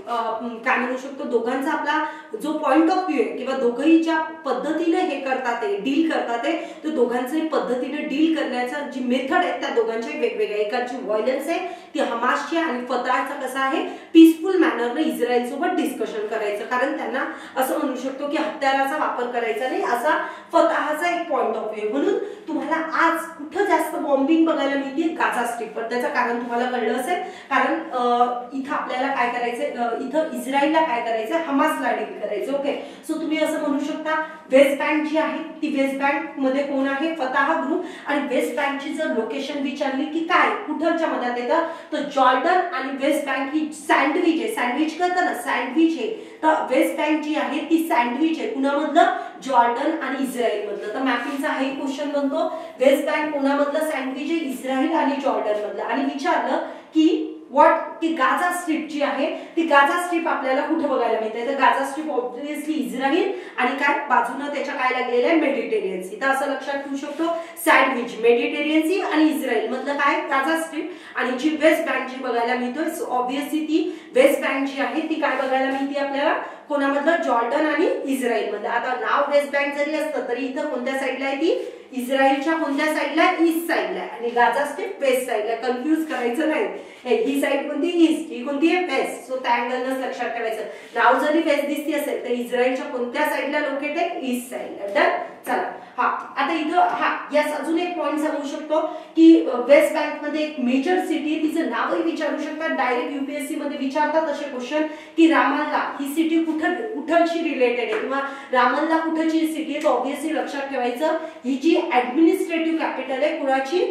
काय म्हणू शकतो, दोघांचा आपला जो पॉइंट ऑफ व्ह्यू आहे किंवा दोघंही ज्या पद्धतीने हे करतात डील करतात तर दोघांचे पद्धतीने डील करण्याचा जी मेथड आहे त्या दोघांच्या वेगवेगळ्या. एकाची व्हायलन्स आहे ती हमासची आणि फताहचा कसा आहे? पीसफुल मॅनरने इस्रायल सोबत डिस्कशन करायचं. कारण त्यांना असं म्हणू शकतो की हत्याराचा वापर करायचा नाही असा फताहचा एक पॉइंट ऑफ व्ह्यू. म्हणून तुम्हाला आज कुठं जास्त बॉम्बिंग बघायला मिळते? गाझा स्ट्रीपवर. त्याचं कारण तुम्हाला कळलं असेल. कारण इथं आपल्याला काय करायचंय, इथं इस्रायलला काय करायचंय? हमासला डील करायचं. ओके, सो तुम्ही असं म्हणू शकता वेस्ट बँक जी आहे ती वेस्ट बँक मध्ये कोण आहे? Fattah group. आणि वेस्ट बँकची जर लोकेशन विचारली की काय कुठच्या मध्यात येतं तर जॉर्डन आणि वेस्ट बँक ही सँडविच आहे. सँडविच करतं ना, सँडविच आहे. तर वेस्ट बँक जी आहे ती सँडविच आहे. कुणामधलं? जॉर्डन आणि इस्रायल मधलं. तर मॅपिंगचा हाही क्वेश्चन बनतो. वेस्ट बँक कोणामधलं सँडविच आहे? इस्रायल आणि जॉर्डन मधलं. आणि विचारलं की की गाझा स्ट्रीप जी आहे ती गाझा स्ट्रीप आपल्याला कुठे बघायला मिळते? तर गाझा स्ट्रीप ऑब्व्हियसली इस्रायल आणि काय बाजूनं त्याच्या काय लागलेलं आहे? Mediterranean Sea. तर असं लक्षात ठेवू शकतो सँडविच, मेडिटेरियन सी आणि इस्रायल मधलं काय? Gaza Strip. आणि जी वेस्ट बँक जी बघायला मिळतोय ऑब्व्हियसली ती वेस्ट बँक जी आहे ती काय बघायला मिळते आपल्याला? कोणामधलं? जॉर्डन आणि इस्रायल मधलं. आता नाव वेस्ट बँक जरी असतं तरी इथं कोणत्या साईडला आहे ती? इस्रायलच्या कोणत्या साईडला? ईस्ट साईडला. आणि गाझा स्ट्रीप वेस्ट साईडला. कन्फ्यूज करायचं नाही. ही साईड कोणती? ईस्ट. ही कोणती आहे? वेस्ट. सो त्या अँगलनं लक्षात ठेवायचं. नाव जरी वेस्ट दिसती असेल तर इस्रायलच्या कोणत्या साईडला लोकेट आहे? ईस्ट साईडला. डन. चला हा आता इथं यास अजून एक पॉइंट सांगू शकतो की वेस्ट बँक मध्ये एक मेजर सिटी तिचं नावही विचारू शकतात. डायरेक्ट युपीएससी मध्ये विचारतात असे क्वेश्चन की रामल्ला ही सिटी कुठलशी रिलेटेड आहे किंवा रामल्ला कुठची सिटी आहे. तर ऑब्व्हियसली लक्षात ठेवायचं ही जी ऍडमिनिस्ट्रेटिव्ह कॅपिटल आहे कुणाची?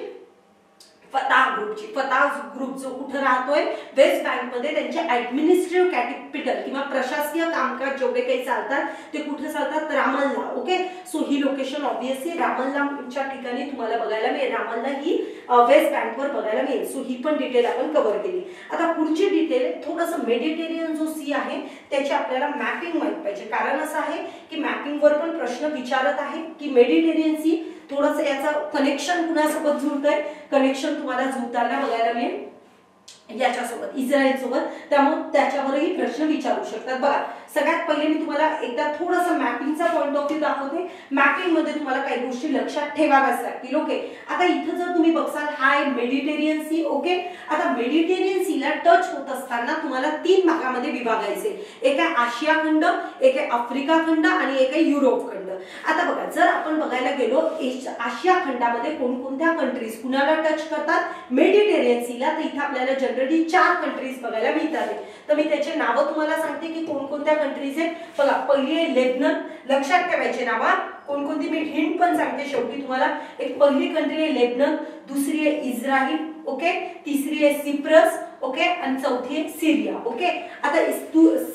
फताह ग्रुपची. फताह ग्रुप जो कुठे राहतोय? वेस्ट बँक मध्ये. त्यांचे ऍडमिनिस्ट्रेटिव्ह कॅपिटल किंवा प्रशासकीय कामकाज जेवढे काही चालतात ते कुठे चालतात? रामल्ला. ओके, सो ही लोकेशन ऑब्व्हियसली रामल्लाच्या ठिकाणी तुम्हाला बघायला मिळेल. रामल्ला ही वेस्ट बँकवर बघायला मिळेल. सो ही पण डिटेल आपण कव्हर केली. आता पुढची डिटेल थोडंसं मेडिटेरियन जो सी आहे त्याची आपल्याला मॅपिंग माहित पाहिजे. कारण असं आहे की मॅपिंगवर पण प्रश्न विचारत आहे की मेडिटेरियन सी थोडंसं याचं कनेक्शन कुणासोबत जुळतंय? कनेक्शन तुम्हाला जुळताना बघायला मिळेल याच्यासोबत, इस्रायल सोबत. त्यामुळे त्याच्यावरही प्रश्न विचारू शकतात. बघा सगळ्यात पहिले मी तुम्हाला एकदा थोडंसं मॅपिंगचा पॉइंट ऑफ व्ह्यू दाखवते. मॅपिंग मध्ये तुम्हाला काही गोष्टी लक्षात ठेवाव्याच लागतील. ओके, आता इथं जर तुम्ही बघसाल हा आहे मेडिटेरियन सी. ओके, आता मेडिटेरियन सीला टच होत असताना तुम्हाला 3 भागामध्ये विभागायचे. एक आहे आशिया खंड, एक आहे आफ्रिका खंड आणि एक आहे युरोप खंड. आता बघा, जर आपण बघायला गेलो आशिया खंडामध्ये कोणकोणत्या कंट्रीज कुणाला टच करतात, मेडिटेरियन सीला, तर इथे आपल्याला जनरली 4 कंट्रीज बघायला मिळतात. तर मी त्याचे नाव तुम्हाला सांगते की कोणकोणत्या कंट्रीज आहेत. बघा, पहिली आहे लेबनन, लक्षात ठेवायचे नाव, कोणकोणती मी हिंट पण सांगते शेवटी तुम्हाला. एक पहिली कंट्री आहे लेबनन, दुसरी आहे इस्रायल, ओके, तिसरी आहे सिप्रस, ओके, आणि चौथी आहे सिरिया. ओके, आता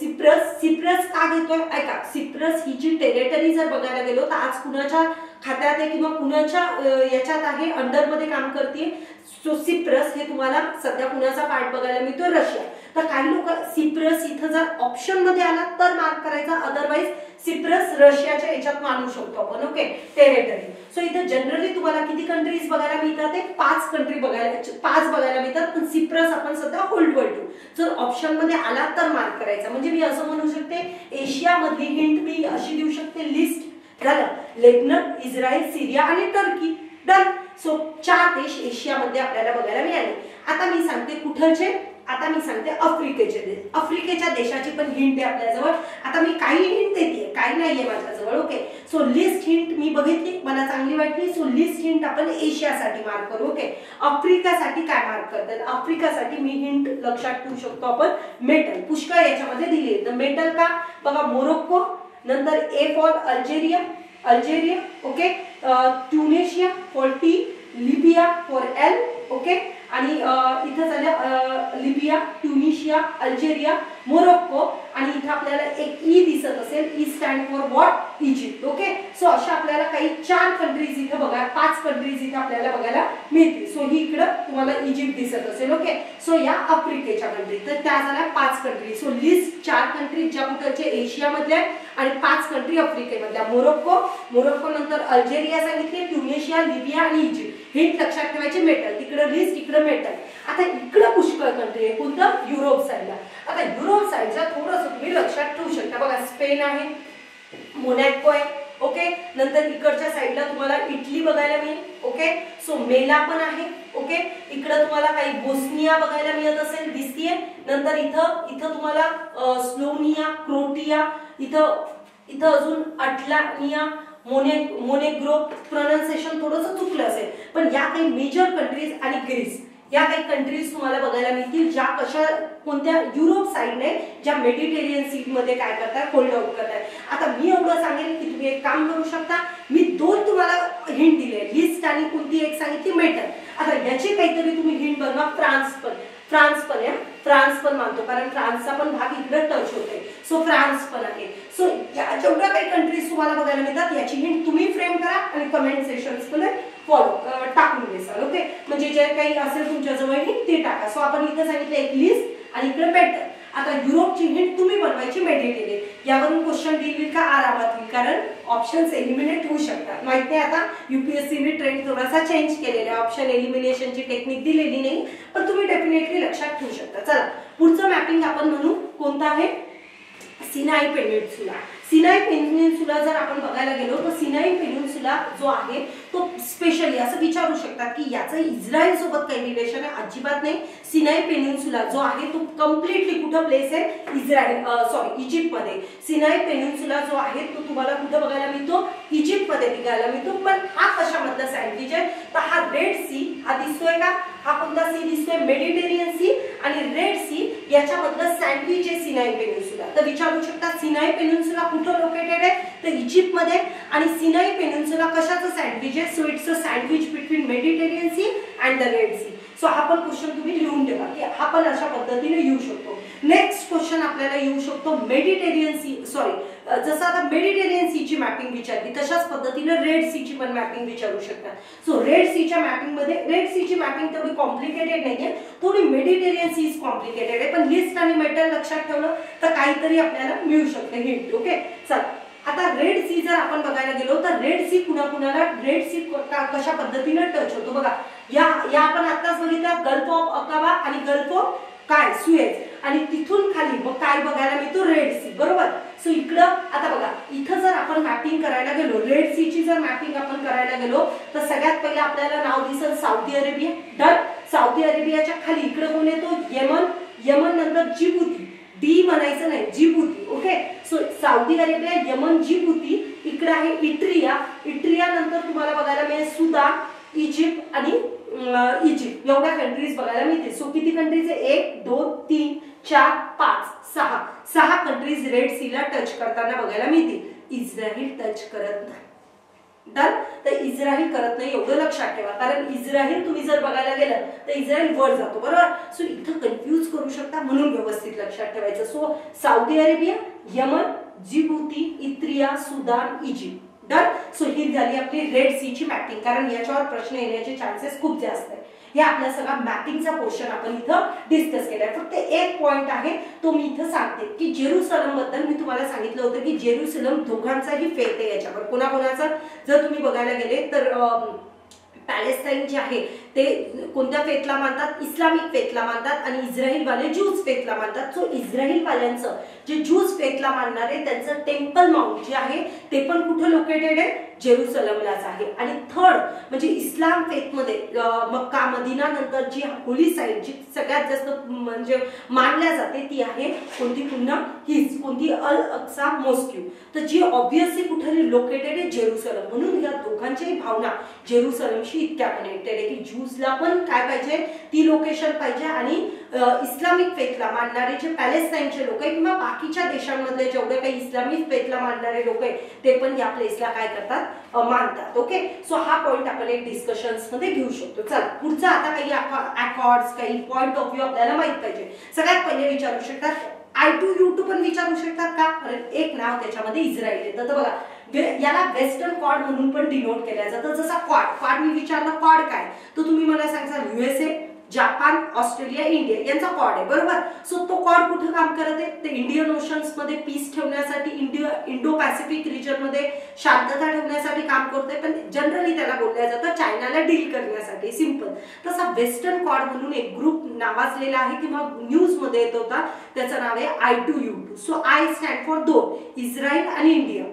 सिप्रस का घेतोय ऐका. सिप्रस ही जी टेरिटरी जर बघायला गेलो तर आज कुणाच्या खात्यात आहे किंवा कुणाच्या याच्यात आहे, अंडर मध्ये काम करते. सो सिप्रस हे तुम्हाला सध्या कुणाचा पार्ट बघायला मिळतो, रशिया. तर काही लोक सिप्रस इथं जर ऑप्शन मध्ये आला तर मार्क करायचा, अदरवाइज सिप्रस रशियाच्या याच्यात मानू शकतो आपण. Okay, territory. सो इथं जनरली तुम्हाला किती कंट्रीज बघायला मिळतात, ते 5 कंट्री बघायला मिळतात, पण सिप्रस आपण सध्या होल्ड वर ठेवू. जर ऑप्शन मध्ये आला तर मार्क करायचा. म्हणजे मी असं म्हणू शकते, एशिया मधली हिंट मी अशी देऊ शकते, लिस्ट झालं, लेबनन, इस्रायल, सिरिया आणि टर्की. डन. सो 4 देश एशियामध्ये आपल्याला बघायला मिळाले. आता मी सांगते कुठचे, आता मी सांगते आफ्रिकेचे देश. आफ्रिकेच्या देशाची पण हिंट आहे आपल्याजवळ. आता मी काही हिंट देते, काही नाहीये माझ्याजवळ. ओके, सो लिस्ट हिंट मी बघितली, मला चांगली वाटली. सो लिस्ट हिंट आपण एशियासाठी मार्क करू. ओके, आफ्रिकासाठी काय मार्क करतात, आफ्रिकासाठी मी हिंट लक्षात ठेवू शकतो आपण, मेटल. पुष्कळ याच्यामध्ये दिले. तर मेटल का, बघा, मोरोक्को, नंतर A for Algeria, okay, Tunisia for T, Libya for L, okay, आणि इथं झालं लिबिया, ट्युनिशिया, अल्जेरिया, मोरोक्को, आणि इथं आपल्याला एक ई दिसत असेल, E stand for what, Egypt. Okay, so अशा आपल्याला काही 4 कंट्रीज इथं बघा, 5 कंट्रीज इथं आपल्याला बघायला मिळतील. सो ही इकडं तुम्हाला इजिप्त दिसत असेल. ओके, सो या आफ्रिकेच्या कंट्री, तर त्या झाल्या 5 कंट्री. सो लिस्ट 4 कंट्रीज ज्या कुठच्या एशिया मधल्या आणि 5 कंट्री आफ्रिकेमधल्या. मोरोक्को नंतर अल्जेरिया सांगितले, ट्युनिशिया, लिबिया आणि इजिप्त. हिंट लक्षात ठेवायची, मेटल तिकडे लिस्ट, इकडे मेटल. आता इकडे पुष्कळ कंट्री आहे, कोणतं, युरोप साईडला. आता युरोप साईडला थोडंसं तुम्ही लक्षात ठेवू शकता. बघा, स्पेन आहे, मोनॅको आहे, ओके, नंतर इकडच्या साईडला तुम्हाला इटली बघायला मिळेल. ओके, सो मेला पण आहे. ओके, इकडे तुम्हाला काही बोस्निया बघायला मिळत असेल, दिसतीये. नंतर इथं तुम्हाला स्लोनिया, क्रोटिया, इथं अजून अटलानिया, मोनेग्रो, प्रोनाउन्सिएशन थोडंसं चुकलं असेल, पण या काही मेजर कंट्रीज आणि ग्रीस, या काही कंट्रीज तुम्हाला बघायला मिळतील, ज्या कशा कोणत्या युरोप साईडने ज्या मेडिटेरियन सी मध्ये काय करतात, होल्ड आउट करतात. आता मी एवढं सांगेल की तुम्ही एक काम करू शकता, मी 2 तुम्हाला हिंट दिले, लिस्ट आणि कोणती एक सांगितली, मेटल. आता याची काहीतरी तुम्ही हिंट बनवा. फ्रान्स पण मानतो, कारण फ्रान्सचा पण भाग इकडे टच होते. सो फ्रान्स पण आहे. सो या जेवढ्या काही कंट्रीज तुम्हाला बघायला मिळतात याची हिंट तुम्ही फ्रेम करा आणि कमेंट सेशन्स मध्ये टाकून देसाल. ओके, म्हणजे जे काही असेल तुमच्या जवळ ते टाका. सो आपण इथे सांगितलं एक लिस्ट आणि इकडे मेटल. आता युरोपची हिंट तुम्ही बनवायची, मेडिटेरियन. यावरून क्वेश्चन येईल का, आरामात येईल, कारण ऑप्शन्स एलिमिनेट होऊ शकतात. माहित नाही, आता युपीएससीने ट्रेंड थोडासा चेंज केलेला आहे, ऑप्शन एलिमिनेशनची टेक्निक दिलेली नाही, पण तुम्ही डेफिनेटली लक्षात ठेवू शकता. चला, पुढचं मॅपिंग आपण म्हणू, कोणतं आहे, सिनाई पेनिन्सुला. सिनाई पेनिन्सुला जर आपण बघायला गेलो तर सिनाई पेनिन्सुला जो आहे तो स्पेशली असं विचारू शकतात की याचं इस्रायल सोबत काही रिलेशन आहे, अजिबात नाही. सिनाई पेनिन्सुला जो आहे तो कम्प्लिटली कुठं प्लेस आहे, इजिप्त मध्ये. सिनाई पेनिन्सुला जो आहे तो तुम्हाला कुठं बघायला मिळतो, इजिप्त मध्ये बघायला मिळतो. पण हा कशामधला सँडविच आहे, तर हा रेड सी, हा दिसतोय का, हा कोणता सी दिसतोय, मेडिटेरियन सी आणि रेड सी याच्यामधलं सँडविच आहे सिनाई पेनिन्सुला. तर विचारू शकता सिनाई पेनिन्सुला कुठं लोकेटेड आहे, तर इजिप्त मध्ये. आणि सिनाई पेनिन्सुला कशाचं सँडविच आहे, so it's a sandwich between Mediterranean Sea and the Red Sea. So हा पण क्वेश्चन तुम्ही लिहून ठेवा की हा पण अशा पद्धतीने येऊ शकतो. नेक्स्ट क्वेश्चन आपल्याला येऊ शकतो मेडिटेरियन सी, जसं आता मेडिटेरियन सी ची मॅपिंग विचारली तशाच पद्धतीने रेड सी ची पण मॅपिंग विचारू शकता. सो रेड सी च्या मॅपिंग मध्ये, रेड सी ची मॅपिंग तेवढी कॉम्प्लिकेटेड नाहीये, थोडी मेडिटेरियन सी कॉम्प्लिकेटेड आहे, पण लिस्ट आणि मेटल लक्षात ठेवलं तर काहीतरी आपल्याला मिळू शकते हिंट. ओके, चला, आता रेड सी जर आपण बघायला गेलो तर रेड सी कुणाकुणाला रेड सी कशा पद्धतीने टच होतो बघा. या आपण आताच बघितलं, गल्फ ऑफ अकाबा आणि गल्फ ऑफ काय, सुएझ, आणि तिथून खाली मग काय बघायला मिळतो, रेड सी, बरोबर. सो इकडं आता बघा, इथं जर आपण मॅपिंग करायला गेलो, रेड सी ची जर मॅपिंग आपण करायला गेलो तर सगळ्यात पहिले आपल्याला नाव दिसेल सौदी अरेबिया. डन. सौदी अरेबियाच्या खाली इकडे कोण येतो, यमन नंतर जिबुती. डी म्हणायचं नाही, जिबुती. Okay, so Saudi Arabia, Yemen, जिबुती. इकडे आहे इट्रिया. इट्रिया नंतर तुम्हाला बघायला मिळेल सुदान, इजिप्त आणि इजिप्त एवढ्या कंट्रीज बघायला मिळते. सो किती कंट्रीज आहे? 1 2 3 4 5 6 कंट्रीज रेड सीला टच करताना बघायला मिळतील. इस्रायल टच करत नाही. डन. तर इस्रायल करत नाही एवढं लक्षात ठेवा, कारण इस्रायल तुम्ही जर बघायला गेलं तर इस्रायल वर जातो, बरोबर. सो इथं कन्फ्यूज करू शकता, म्हणून व्यवस्थित लक्षात ठेवायचं. So Saudi Arabia, Yemen, Djibouti, Eritrea, Sudan, Egypt. Done. So ही झाली आपली रेड सी ची मॅपिंग, कारण याच्यावर प्रश्न येण्याचे चान्सेस खूप जास्त आहे. हे आपला सगळा मॅपिंगचा पोर्शन आपण इथं डिस्कस केलाय. फक्त एक पॉइंट आहे तो मी इथं सांगते की जेरुसलम बद्दल मी तुम्हाला सांगितलं होतं की जेरुसलम दोघांचाही फेथ आहे याच्यावर. कोणाकोणाचा जर तुम्ही बघायला गेले तर पॅलेस्टाईन जे आहे ते कोणत्या फेथला मानतात? इस्लामिक फेथला मानतात. आणि इस्रायलवाले ज्यूज फेथला मानतात. सो इस्रायलवाल्यांचं जे ज्यूज फेथला मानणारे त्यांचं टेम्पल माउंट जे आहे ते पण कुठे लोकेटेड आहे? जेरुसलमलाच आहे. आणि थर्ड म्हणजे इस्लाम फेथमध्ये मक्का मदिना नंतर जी होली साईट जी सगळ्यात जास्त म्हणजे मानल्या जाते ती आहे कोणती? पुन्हा हीच कोणती? अल अक्सा मॉस्क्यू. तर जी ऑब्विसली कुठे लोकेटेड आहे? जेरुसलम. म्हणून या दोघांच्याही भावना जेरुसलमशी इतक्या कनेक्टेड आहे की ज्यूजला पण काय पाहिजे? ती लोकेशन पाहिजे. आणि इस्लामिक फेथला मानणारे जे पॅलेस्टाईनचे लोक आहे किंवा बाकीच्या देशांमधले जेवढे काही इस्लामिक फेथला मानणारे लोक आहे ते पण या प्लेसला काय करतात? मानतात. ओके, सो हा पॉइंट आपण एक डिस्कशन्स मध्ये घेऊ शकतो. चला पुढचा आता काही अकॉर्ड्स, काही पॉइंट ऑफ व्ह्यू आपल्याला माहित पाहिजे. सगळ्यात पहिले विचारू शकतात I2U2 पण विचारू शकतात का? कारण एक नाव त्याच्यामध्ये इस्रायल येतं. तर बघा याला वेस्टर्न कॉर्ड म्हणून पण डिनोट केलं जातं. जसा कॉर्ड मी विचारलं कॉर्ड काय, तर तुम्ही मला सांगा USA, जापान, ऑस्ट्रेलिया, इंडिया यांचा कॉर्ड आहे, बरोबर. सो तो कॉर्ड कुठे काम करत आहे? ते इंडियन ओशन्स मध्ये पीस ठेवण्यासाठी, इंडो पॅसिफिक रिजन मध्ये शांतता ठेवण्यासाठी काम करतोय. पण जनरली त्याला बोलल्या जातं चायनाला डील करण्यासाठी. सिंपल. तसा वेस्टर्न कॉर्ड म्हणून एक ग्रुप नावाजलेला आहे किंवा न्यूज मध्ये येत होता, त्याचं नाव आहे I2U2. So I stand for दोन, इस्रायल आणि इंडिया.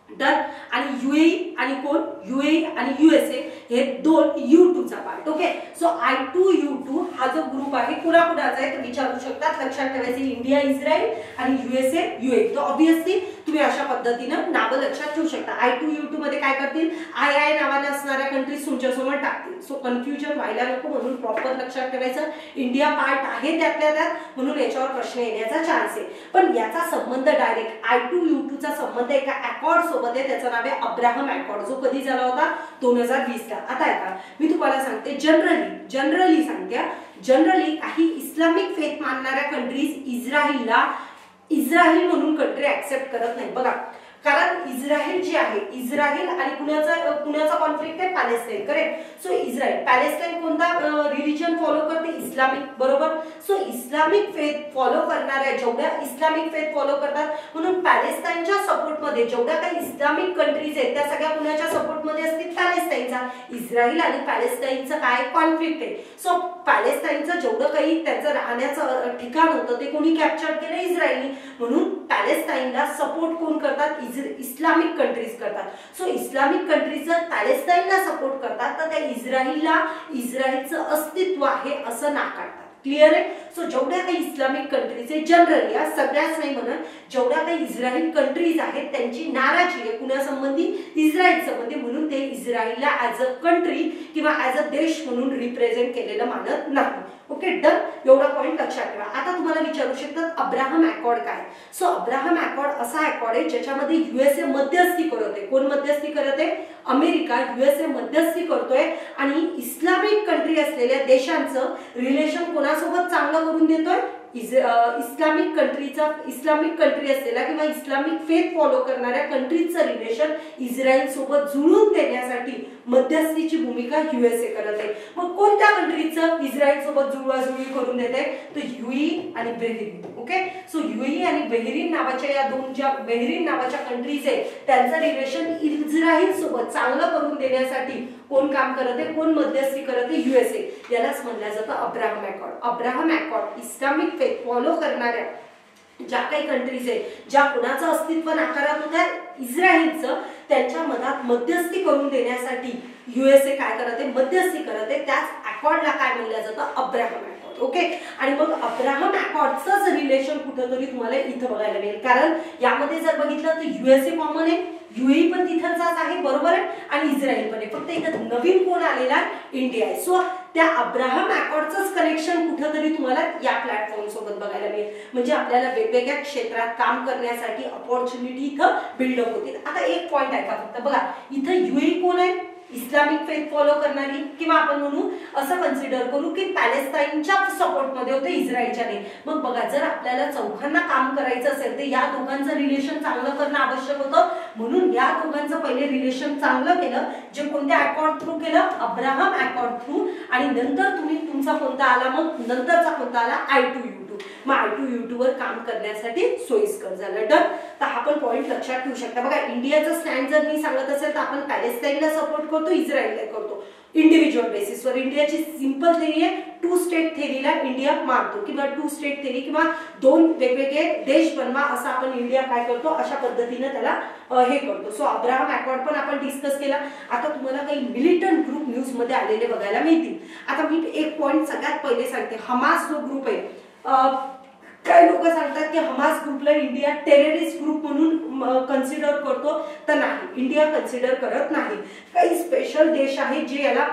डन. आणि UAE आणि कोण? UAE आणि USA हे दोन U2 चा पार्ट. ओके, सो I2U2 हा जो ग्रुप आहे कुणाकुणाचा आहे तर विचारू शकतात. लक्षात ठेवायचे इंडिया, इस्रायल आणि USA, UAE. तर ऑब्विसली तुम्ही अशा पद्धतीनं नावं लक्षात ठेवू शकता. I2U2 मध्ये काय करतील? I नावाने असणाऱ्या कंट्रीज तुमच्यासमोर टाकतील. सो कन्फ्युजन व्हायला नको म्हणून प्रॉपर लक्षात ठेवायचं. इंडिया पार्ट आहे त्यातल्या त्यात, म्हणून याच्यावर प्रश्न येण्याचा चान्स आहे. पण याचा संबंध डायरेक्ट I2U2 चा संबंध एका अकॉर्ड सोबत आहे, त्याचं नाव आहे अब्राहम अकॉर्ड, जो कधी झाला होता? 2020 ला. आता ऐका मी तुम्हाला सांगते जनरली सांगते, जनरली काही इस्लामिक फेथ मानणाऱ्या कंट्रीज इस्रायल म्हणून कंट्री ऍक्सेप्ट करत नाही. बघा, कारण इस्रायल जे आहे, इस्रायल आणि कुणाचा कॉन्फ्लिक्ट आहे? Palestine. Correct. So Israel, Palestine कोणता रिलिजन फॉलो करते? इस्लामिक, बरोबर. सो इस्लामिक फेथ फॉलो करणाऱ्या जेवढ्या इस्लामिक फेथ फॉलो करतात, म्हणून पॅलेस्टाईनच्या सपोर्टमध्ये जेवढ्या काही इस्लामिक कंट्रीज आहेत त्या सगळ्या कुणाच्या सपोर्टमध्ये असतील? पॅलेस्टाईनचा. इस्रायल आणि पॅलेस्टाईनचं काय कॉन्फ्लिक्ट आहे? सो पॅलेस्टाईनचं जेवढं काही त्यांचं राहण्याचं ठिकाण होतं ते कोणी कॅप्चर केलं? इस्रायलनी. म्हणून पॅलेस्टाईनला सपोर्ट कोण करतात? इस्लामिक कंट्रीज करतात. सो इस्लामिक कंट्रीज जर पॅलेस्टाईनला सपोर्ट करतात तर त्या इस्रायलचं अस्तित्व आहे असं नाकारतात. क्लिअर आहे. सो जेवढ्या काही इस्लामिक कंट्रीज आहे, जनरली या सगळ्याच नाही म्हणत, जेवढ्या काही इस्रायल कंट्रीज आहेत त्यांची नाराजी आहे कुणासंबंधी? इस्रायल संबंधी. म्हणून ते इस्रायलला ऍज अ कंट्री किंवा ऍज अ देश म्हणून रिप्रेझेंट केलेलं मानत नाही. Okay, done. एवढा पॉइंट लक्षात ठेवा. आता तुम्हाला विचारू शकतात अब्राहम अकॉर्ड काय? सो अब्राहम अकॉर्ड असा अकॉर्ड आहे ज्याच्यामध्ये USA मध्यस्थी करत आहे. कोण मध्यस्थी करत आहे? अमेरिका. USA मध्यस्थी करतोय आणि इस्लामिक कंट्री असलेल्या देशांचं रिलेशन कोणासोबत चांगलं करून देतोय? इस्लामिक कंट्री असलेला किंवा इस्लामिक फेथ फॉलो करणाऱ्या कंट्रीजचं रिलेशन इस्रायल सोबत जुळून देण्यासाठी मध्यस्थीची भूमिका USA करत आहे. मग कोणत्या कंट्रीजचं इस्रायल सोबत जुळवाजुळवी करून देत आहे? तर UAE आणि बहरीन. ओके, सो UAE आणि बहरीन नावाच्या या दोन ज्या बहरीन नावाच्या कंट्रीज आहे त्यांचं रिलेशन इस्रायल सोबत चांगलं करून देण्यासाठी कोण काम करत आहे? कोण मध्यस्थी करत आहे? USA. यालाच म्हणलं जातं Abraham accord. Abraham accord Islamic faith follow करणाऱ्या ज्या काही कंट्रीज आहेत ज्या कोणाचं अस्तित्व नाकारत होत्या इस्रायलचं, त्यांच्या मधात मध्यस्थी करून देण्यासाठी USA काय करत आहे, मध्यस्थी करत आहे. त्याच अकॉर्डला काय म्हणलं जातं, अब्राहम अकॉर्ड. ओके, आणि मग अब्राहम अकॉर्डचंच रिलेशन कुठंतरी तुम्हाला इथं बघायला मिळेल, कारण यामध्ये जर बघितलं तर USA कॉमन आहे, UAE पण तिथलचाच आहे, बरोबर आहे, आणि इस्रायल पण आहे. फक्त इथं नवीन कोण आलेला, इंडिया आहे. सो त्या अब्राहम अकॉर्डचंच कनेक्शन कुठंतरी तुम्हाला या प्लॅटफॉर्म सोबत बघायला मिळेल. म्हणजे आपल्याला वेगवेगळ्या क्षेत्रात काम करण्यासाठी अपॉर्च्युनिटी इथं बिल्डअप होतील. आता एक पॉइंट आहे का फक्त बघा, इथं UAE कोण आहे, इस्लामिक फेथ फॉलो करणारी, किंवा आपण म्हणू असं कन्सिडर करू की पॅलेस्टाईनच्या सपोर्टमध्ये होते, इस्रायलच्या नाही. मग बघा, जर आपल्याला चौघांना काम करायचं असेल तर या दोघांचं रिलेशन चांगलं करणं आवश्यक होतं. म्हणून या दोघांचं पहिले रिलेशन चांगलं केलं, जे कोणत्या अकॉर्ड थ्रू केलं, अब्राहम अकॉर्ड थ्रू. आणि नंतर तुम्ही तुमचा कोणता आला, मग नंतरचा कोणता आला, I2U2. मग I2U2 वर काम करण्यासाठी सोयीस्कर झालं. डन. तर हा पण पॉइंट लक्षात ठेवू शकता. बघा, इंडियाचा स्टँड जर मी सांगत असेल तर आपण पॅलेस्टाईनला सपोर्ट करतो, इस्रायलला करतो इंडिव्हिज्युअल बेसिसवर. इंडियाची सिंपल थेरी आहे, 2 स्टेट थेरीला इंडिया मानतो, किंवा 2 स्टेट थेरी किंवा 2 वेगवेगळे देश बनवा असं आपण इंडिया काय करतो, अशा पद्धतीने त्याला हे करतो. सो अब्राहम अकॉर्ड पण आपण डिस्कस केला. आता तुम्हाला काही मिलिटंट ग्रुप न्यूज मध्ये आलेले बघायला मिळतील. आता मी एक पॉइंट सगळ्यात पहिले सांगते. हमास जो ग्रुप आहे, काही लोक सांगतात की हमास ग्रुपला इंडिया टेररिस्ट ग्रुप म्हणून कन्सिडर करतो, तर नाही, इंडिया कन्सिडर करत नाही. काही स्पेशल देश आहेत जे याला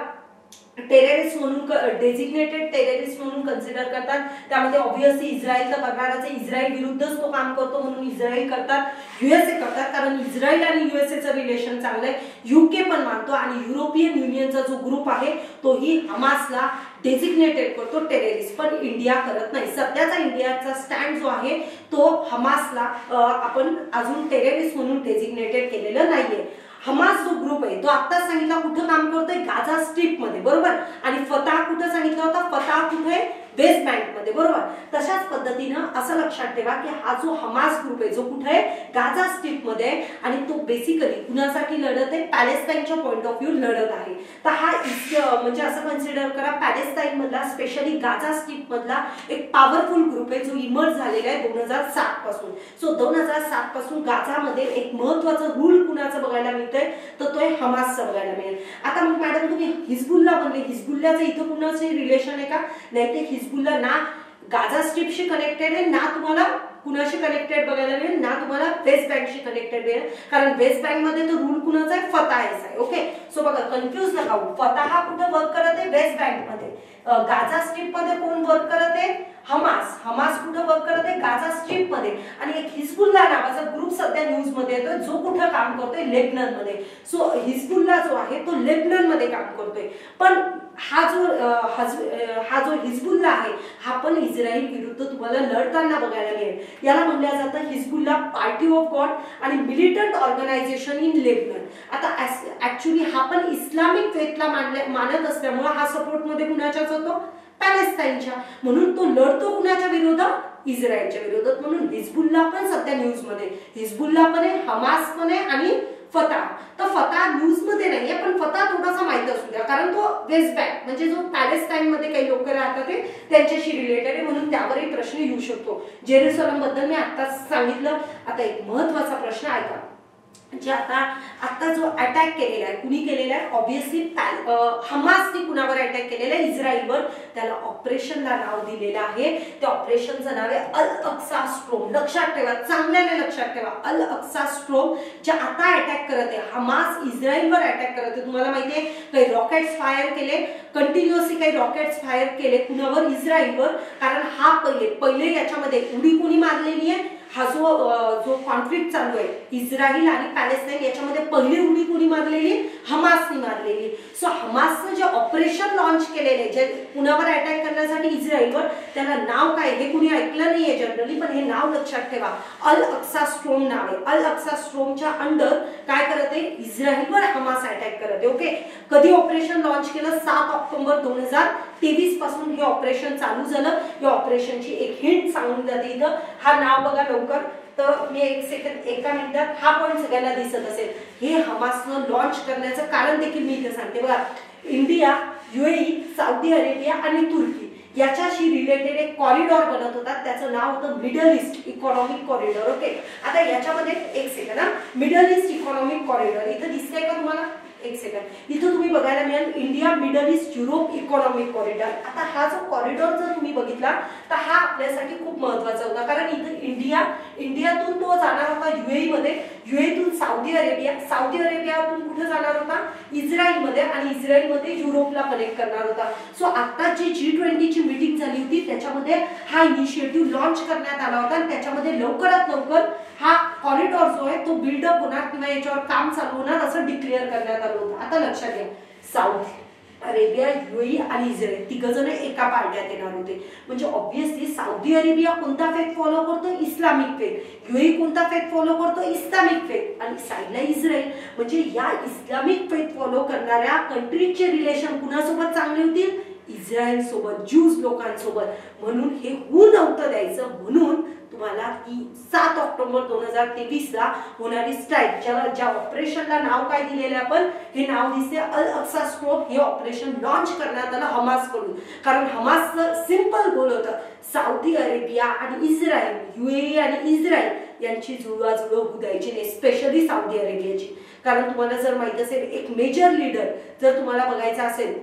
टेररिस्ट म्हणून, डेझिग्नेटेड टेररिस्ट म्हणून कन्सिडर करतात. त्यामध्ये ऑब्व्हियसली इस्रायल तर करणारच आहे, इस्रायल विरुद्धच तो काम करतो म्हणून इस्रायल करतात, USA करतात, कारण इस्रायल आणि USAचं रिलेशन चांगलं आहे. UK पण मानतो, आणि युरोपियन युनियनचा जो ग्रुप आहे तोही हमासला डेझिग्नेटेड करतो टेररिस्ट, पण इंडिया करत नाही. सध्याचा इंडियाचा स्टँड जो आहे तो हमासला आपण अजून टेररिस्ट म्हणून डेझिग्नेटेड केलेलं नाहीये. हमास जो ग्रुप आहे तो आता सांगितला कुठं काम करतोय, गाझा स्ट्रीप मध्ये, बरोबर. आणि फताह कुठं सांगितलं होतं, फताह कुठे, वेस्ट बँक मध्ये, बरोबर. तशाच पद्धतीनं असं लक्षात ठेवा की हा जो हमास ग्रुप आहे जो कुठे आहे, गाझा स्ट्रीप मध्ये आहे, आणि तो बेसिकली कुणासाठी लढत आहे, पॅलेस्टाईनच्या पॉइंट ऑफ व्ह्यू लढत आहे. तर हा म्हणजे असं कन्सिडर करा, पॅलेस्टाईन मधला स्पेशली गाझा स्ट्रीप मधला एक पॉवरफुल ग्रुप आहे जो इमर्ज झालेला आहे 2007 पासून. सो 2007 पासून गाझामध्ये एक महत्वाचं रूल कुणाचं बघायला मिळतंय, तर तो आहे हमासचं बघायला मिळेल. आता मग मॅडम तुम्ही हिजबुल्ला बनले, हिजबुल्लाचं इथं कुणाचे रिलेशन आहे का, नाही. ते हिजबुल्ला ना गाझा स्ट्रीपशी कनेक्टेड आहे, ना तुम्हाला कुणाशी कनेक्टेड बघायला मिळेल, ना तुम्हाला वेस्ट बँकशी कनेक्टेड मिळेल, कारण वेस्ट बँक मध्ये तो रूल कुणाचा आहे, फताहचा आहे. ओके, सो बघा, कन्फ्युज नका होऊ. फताह कुठे वर्क करत आहे, वेस्ट बँक मध्ये. गाझा स्ट्रीप मध्ये कोण वर्क करत आहे, हमास. हमास कुठे वर्क करत आहे, गाझा स्ट्रीप मध्ये. आणि एक हिजबुल्ला नावाचा ग्रुप सध्या न्यूज मध्ये येतोय जो कुठे काम करतोय, लेबनन मध्ये. सो हिजबुल्ला जो आहे तो लेबनन मध्ये काम करतोय, पण हा जो हिजबुल्ला आहे हा पण इस्रायल विरुद्ध तुम्हाला लढताना बघायला मिळेल. याला म्हणलं जातं हिजबुल्ला पार्टी ऑफ गॉड आणि मिलिटंट ऑर्गनायझेशन इन लेबनन. आता ऍक्च्युली हा पण इस्लामिक फेथला मानत असल्यामुळे हा सपोर्ट मध्ये कुणाच्याच होतो, पॅलेस्टाईनच्या. म्हणून तो लढतो कुणाच्या विरोधात, इस्रायलच्या विरोधात. म्हणून हिजबुल्ला पण सध्या न्यूज मध्ये, हिजबुल्ला पण आहे, हमास पण आहे, आणि फताह. तर फताह न्यूज मध्ये नाहीये, पण फताह थोडासा माहित असू द्या, कारण तो वेस्ट बँक म्हणजे जो पॅलेस्टाईन मध्ये काही लोक राहतात ते त्यांच्याशी रिलेटेड आहे, म्हणून त्यावरही प्रश्न येऊ शकतो. जेरुसलम बद्दल मी आताच सांगितलं. आता एक महत्वाचा प्रश्न ऐका, जे आता जो अटॅक केलेला आहे, कुणी केलेला आहे, ऑब्व्हियसली हमासने कुणावर अटॅक केलेला आहे, इस्रायलवर. त्याला ऑपरेशनला नाव दिलेलं आहे, त्या ऑपरेशनचं नाव आहे अल अक्सा स्ट्रोम. लक्षात ठेवा, चांगल्याने लक्षात ठेवा, अल अक्सा स्ट्रोम जे आता अटॅक करत आहे, हमास इस्रायलवर अटॅक करत आहे. तुम्हाला माहिती आहे काही रॉकेट्स फायर केले, कंटिन्युअसली काही रॉकेट्स फायर केले कुणावर, इस्रायलवर. कारण हा पहिले याच्यामध्ये उडी कुणी मारलेली आहे, हा जो कॉन्फ्लिक्ट चालू आहे इस्रायल आणि पॅलेस्टाईन याच्यामध्ये पहिली उडी कुणी मारलेली, हमासने मारलेली. सो हमासनं जे ऑपरेशन लॉन्च केलेले जे कुणावर अटॅक करण्यासाठी इस्रायलवर, त्याला नाव काय हे कुणी ऐकलं नाहीये जनरली, पण हे नाव लक्षात ठेवा, अल अक्सा स्ट्रोम नाव आहे. अल अक्सा स्ट्रोमच्या अंडर काय करत आहे, इस्रायलवर हमास अटॅक करत आहे. ओके, कधी ऑपरेशन लॉन्च केलं, 7 ऑक्टोबर 2023 पासून हे ऑपरेशन चालू झालं. या ऑपरेशनची एक हिंट सांगून जाते इथं, हा नाव बघा लवकर. तर मी एका मिनिटात हा पॉइंट सगळ्यांना दिसत असेल. हे हमासनं लॉन्च करण्याचं कारण देखील मी इथे सांगते. बघा, इंडिया, UAE, सौदी अरेबिया आणि तुर्की याच्याशी रिलेटेड एक कॉरिडॉर बनत होता, त्याचं नाव होतं middle east economic corridor. Okay, आता याच्यामध्ये एक सेकंड हा, मिडल ईस्ट इकॉनॉमिक कॉरिडॉर इथं दिसतंय का तुम्हाला? एक सेकंड, इथं तुम्ही बघायला मिळेल India middle east Europe economic corridor. आता हा जो कॉरिडॉर जर तुम्ही बघितला तर हा आपल्यासाठी खूप महत्वाचा होता, कारण इथं इंडियातून तो जाणार होता युएई मध्ये, युएईतून सौदी अरेबियातून कुठे जाणार होता? इस्रायल मध्ये, आणि इस्रायल मध्ये युरोपला कनेक्ट करणार होता. सो आता जी G20 ची मीटिंग झाली होती त्याच्यामध्ये हा इनिशिएटिव्ह लॉन्च करण्यात आला होता, आणि त्याच्यामध्ये लवकरात लवकर हा कॉरिडॉर जो आहे तो बिल्डअप होणार किंवा याच्यावर काम चालू होणार असं डिक्लेअर करण्यात आलं होतं. आता लक्षात घ्या, सौदी अरेबिया, युएई आणि इस्रायल तिघ जण एका पार्ट्यात येणार होते. म्हणजे ऑब्विसली सौदी अरेबिया कोणता फेथ फॉलो करतो? Islamic faith. युएई कोणता फेथ फॉलो करतो? Islamic faith. आणि साईडला इस्रायल. म्हणजे या इस्लामिक फेथ फॉलो करणाऱ्या कंट्रीचे रिलेशन कुणासोबत चांगले होतील? इस्रायल सोबत, ज्यूज लोकांसोबत. म्हणून हे होऊ नव्हतं द्यायचं, म्हणून तुम्हाला ती 7 ऑक्टोबर 2023 ला होणारी स्ट्राईक, ज्या ऑपरेशनला नाव काय दिलेलं आपण, हे नाव दिसते अल अक्सा स्ट्रोक, हे ऑपरेशन लॉन्च करण्यात आलं हमास कडून. कारण हमासचं सिंपल गोल होतं सौदी अरेबिया आणि इस्रायल, युएई आणि इस्रायल यांची जुळवाजुळव होऊ द्यायची नाही, स्पेशली सौदी अरेबियाची. कारण तुम्हाला जर माहित असेल एक मेजर लीडर जर तुम्हाला बघायचा असेल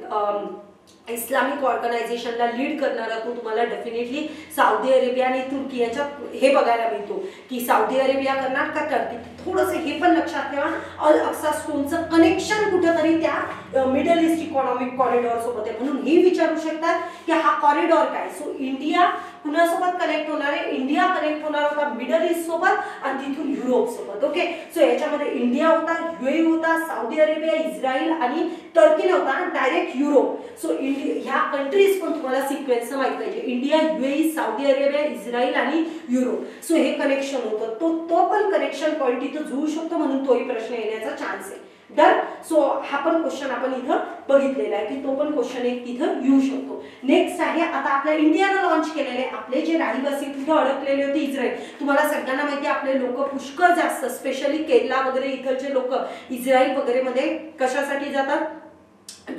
इस्लामिक ऑर्गनायझेशनला लीड करणारा, तो तुम्हाला डेफिनेटली सौदी अरेबिया आणि तुर्की यांच्यात हे बघायला मिळतो की सौदी अरेबिया करणार का टर्की. थोडंसं हे पण लक्षात ठेवा, अल अक्सा स्टोनचं कनेक्शन कुठेतरी त्या मिडल ईस्ट इकॉनॉमिक कॉरिडॉर सोबत आहे. म्हणून हे विचारू शकतात की हा कॉरिडॉर काय. सो इंडिया कुणासोबत कनेक्ट होणार आहे? इंडिया कनेक्ट होणार होता मिडल ईस्ट सोबत आणि तिथून युरोप सोबत. ओके, सो याच्यामध्ये इंडिया होता, युएई होता, सौदी अरेबिया, इस्रायल आणि टर्की नव्हता, डायरेक्ट युरोप. सो ह्या कंट्रीज पण तुम्हाला सिक्वेन्स माहित पाहिजे, India, UAE, Saudi Arabia, Israel आणि युरोप. सो हे कनेक्शन होतं, तो पण कनेक्शन पॉइंट इथं जुळू शकतो, म्हणून तोही प्रश्न येण्याचा चान्स आहे. डन. सो हा पण क्वेश्चन आपण इथं बघितलेला आहे की तो पण क्वेश्चन एक तिथं येऊ शकतो. नेक्स्ट आहे, आता आपल्या इंडियानं लॉन्च केलेले आपले जे रहिवासी तिथं अडकलेले होते इस्रायल. तुम्हाला सगळ्यांना माहिती आहे आपले लोक पुष्कळ जास्त, स्पेशली केरला वगैरे इकडचे लोक इस्रायल वगैरे मध्ये कशासाठी जातात?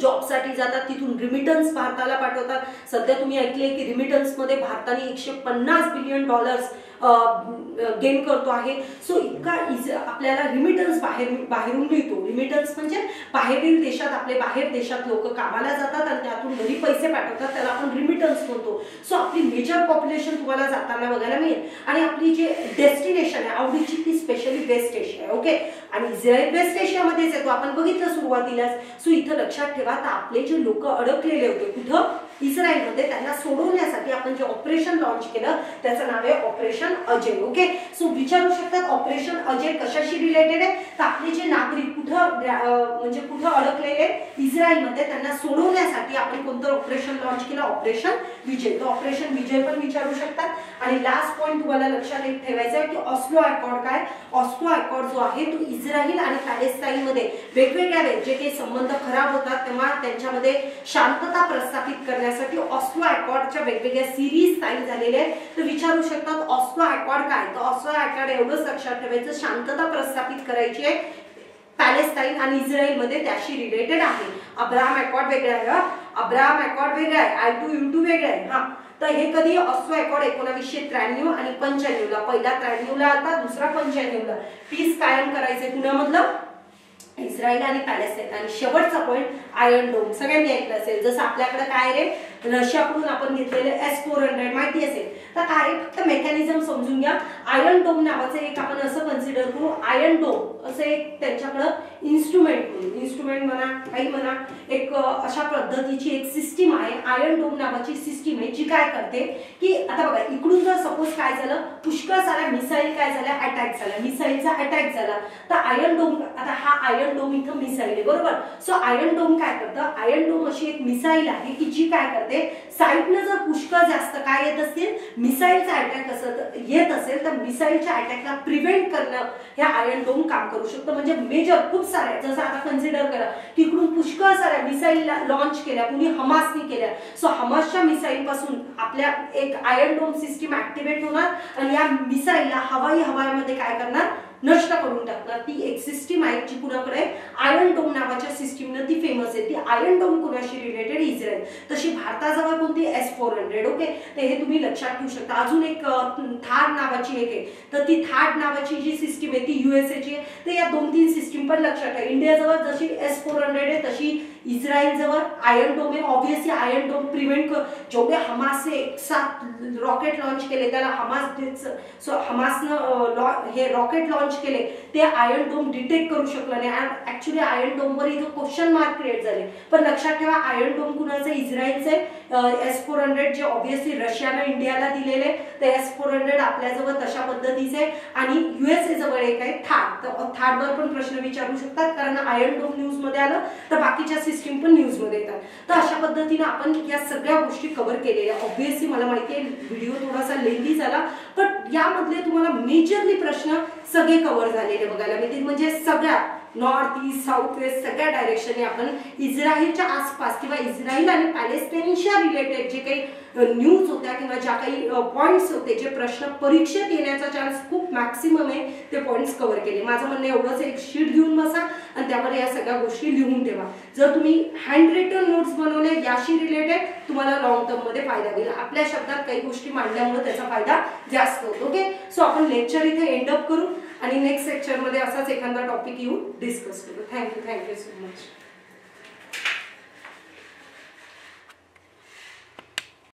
जॉबसाठी जातात, तिथून रिमिटन्स भारताला पाठवतात. सध्या तुम्ही ऐकले की रिमिटन्स मध्ये भारताने $150 बिलियन गेन करतो आहे. सो इतका आपल्याला रिमिटन्स बाहेरून मिळतो. रिमिटन्स म्हणजे बाहेरील देशात, आपले बाहेर देशात लोक कामाला जातात आणि त्यातून घरी पैसे पाठवतात, त्याला आपण रिमिटन्स म्हणतो. सो आपली मेजर पॉप्युलेशन तुम्हाला जाताना बघायला मिळेल, आणि आपली जे डेस्टिनेशन आहे आवडीची ती स्पेशली वेस्ट एशिया आहे. ओके, आणि इस्रायल वेस्ट एशियामध्येच येतो, आपण बघितलं सुरुवातीलाच. सो इथं लक्षात ठेवा, तर आपले जे लोक अडकलेले होते कुठं? इस्रायलमध्ये, त्यांना सोडवण्यासाठी आपण जे ऑपरेशन लॉन्च केलं त्याचं नाव आहे ऑपरेशन अजय. ओके, सो विचारू शकतात ऑपरेशन अजय कशाशी रिलेटेड आहे? तर आपले जे नागरिक कुठं अडकलेले इस्रायलमध्ये, त्यांना सोडवण्यासाठी आपण कोणतं ऑपरेशन लॉन्च केलं? ऑपरेशन विजय. तर ऑपरेशन विजय पण विचारू शकतात. आणि लास्ट पॉइंट तुम्हाला लक्षात ठेवायचा आहे की ऑस्लो अकॉर्ड काय? ऑस्लो अकॉर्ड जो आहे तो इस्रायल आणि पॅलेस्टाईन मध्ये वेगवेगळ्या जे काही संबंध खराब होतात तेव्हा त्यांच्यामध्ये शांतता प्रस्थापित करण्यासाठी ऑस्लो अकॉर्डच्या वेगवेगळ्या सिरीज साईन झालेल्या आहेत. तर विचारू शकतात ऑस्लो अकॉर्ड काय? तर ऑस्लो अकॉर्ड एवढंच लक्षात ठेवायचं, शांतता प्रस्थापित करायची आहे पॅलेस्टाईन आणि इस्रायल मध्ये, त्याशी रिलेटेड आहे. अब्राहम अकॉर्ड वेगळा आहे, अब्राहम अकॉर्ड वेगळा आहे, I2U2 वेगळा आहे. हा, तर हे कधी? ऑस्लो अकॉर्ड 1993 आणि 95 ला. पहिला 93 ला आला, दुसरा 95 ला. पीस कायम करायचे कुणामधलं? इस्रायल आणि पॅलेस्टाईन. आणि शेवटचा पॉइंट आयर्न डोम. सगळ्यांनी ऐकलं असेल, जसं आपल्याकडे काय रे रशियाकडून आपण घेतलेले S-400 माहिती असेल. तर काय फक्त मेकॅनिझम समजून घ्या. आयर्न डोम नावाचं एक आपण असं कन्सिडर करू, आयर्न डोम असं एक त्यांच्याकडं इन्स्ट्रुमेंट म्हणा, काही म्हणा, एक अशा पद्धतीची एक सिस्टीम आहे. आयर्न डोम नावाची सिस्टीम आहे जी काय करते की, आता बघा इकडून जर सपोज काय झालं, पुष्कळ साऱ्या मिसाईल काय झाल्या, अटॅक झाला, मिसाईलचा अटॅक झाला, तर आयर्न डोम, आता हा आयर्न डोम इथं मिसाईल आहे बरोबर. सो आयर्न डोम काय करतं? आयर्न डोम अशी एक मिसाईल आहे की जी काय करते, साईडनं जर पुष्कळ जास्त काय येत असतील, मिसाईलचा अटॅक येत असेल, तर मिसाईलच्या अटॅकला प्रिव्हेंट करणं ह्या आयर्न डोम काम करू शकतं. म्हणजे मेजर खूप साऱ्या, जसं आता कन्सिडर करा तिकडून पुष्कळ साऱ्या मिसाईल लॉन्च केल्या, कुणी हमासनी केल्या. सो हमासच्या मिसाईल पासून आपल्या एक आयर्न डोम सिस्टीम ऍक्टिव्हेट होणार आणि या मिसाईलला हवाईमध्ये काय करणार? नष्ट करून टाकणार. ती एक सिस्टीम आहे जी कुणाकडे आयर्न डोम नावाच्या सिस्टीमनं ती फेमस आहे. ती आयर्न डोम कुणाशी रिलेटेड? इस्रायल. तशी भारताजवळ कोणती? S-400. ओके, तर हे तुम्ही लक्षात ठेवू शकता. अजून एक थार नावाची एक आहे, तर ती थार नावाची जी सिस्टीम आहे ती USA ची आहे. तर या 2-3 सिस्टीम पण लक्षात ठेवा. इंडियाजवळ जशी S-400 आहे तशी इस्रायल जवळ आयर्न डोम आहे. ऑब्विसली आयर्न डोम प्रिव्हेंट जेवढे हमासने एक साथ रॉकेट लॉन्च केले त्याला हमासनं हे रॉकेट लॉन्च केले ते आयर्न डोम डिटेक्ट करू शकलं नाही. ऍक्च्युली आयर्न डोम वर इथं क्वेश्चन मार्क क्रिएट झाले. पण लक्षात ठेवा आयर्न डोम कुणाचं? इस्रायलचं आहे. S-400 जे ऑब्विसली रशियानं इंडियाला दिलेले ते S-400 आपल्याजवळ तशा पद्धतीचे आहे. आणि USA जवळ एक आहे थार. तर थारवर पण प्रश्न विचारू शकतात कारण आयर्न डोम न्यूज मध्ये आलं तर बाकीच्या सिस्टीम पण न्यूज मध्ये येतात. तर अशा पद्धतीने आपण या सगळ्या गोष्टी कव्हर केलेल्या. ऑब्विसली मला माहिती आहे व्हिडिओ थोडासा लेंदी झाला, पण यामधले तुम्हाला मेजरली प्रश्न सगळे कव्हर झालेले बघायला मिळतील. म्हणजे सगळ्या नॉर्थ ईस्ट साऊथ वेस्ट सगळ्या डायरेक्शनने आपण इस्रायलच्या आसपास किंवा इस्रायल आणि पॅलेस्टाईनच्या रिलेटेड जे काही न्यूज होत्या किंवा ज्या काही पॉइंट्स होते जे प्रश्न परीक्षेत येण्याचा चान्स खूप मॅक्सिमम आहे ते पॉइंट्स कव्हर केले. माझं म्हणणं एवढंच, एक शीट घेऊन बसा आणि त्यावर या सगळ्या गोष्टी लिहून ठेवा. जर तुम्ही हँड रिटन नोट्स बनवले याशी रिलेटेड तुम्हाला लॉंग टर्म मध्ये फायदा होईल. आपल्या शब्दात काही गोष्टी मांडल्यामुळे त्याचा फायदा जास्त होतो. ओके, सो आपण लेक्चर इथे एंड अप करू आणि नेक्स्ट लेक्चर मध्ये असाच एखादा टॉपिक येऊन डिस्कस करू. Thank you so much.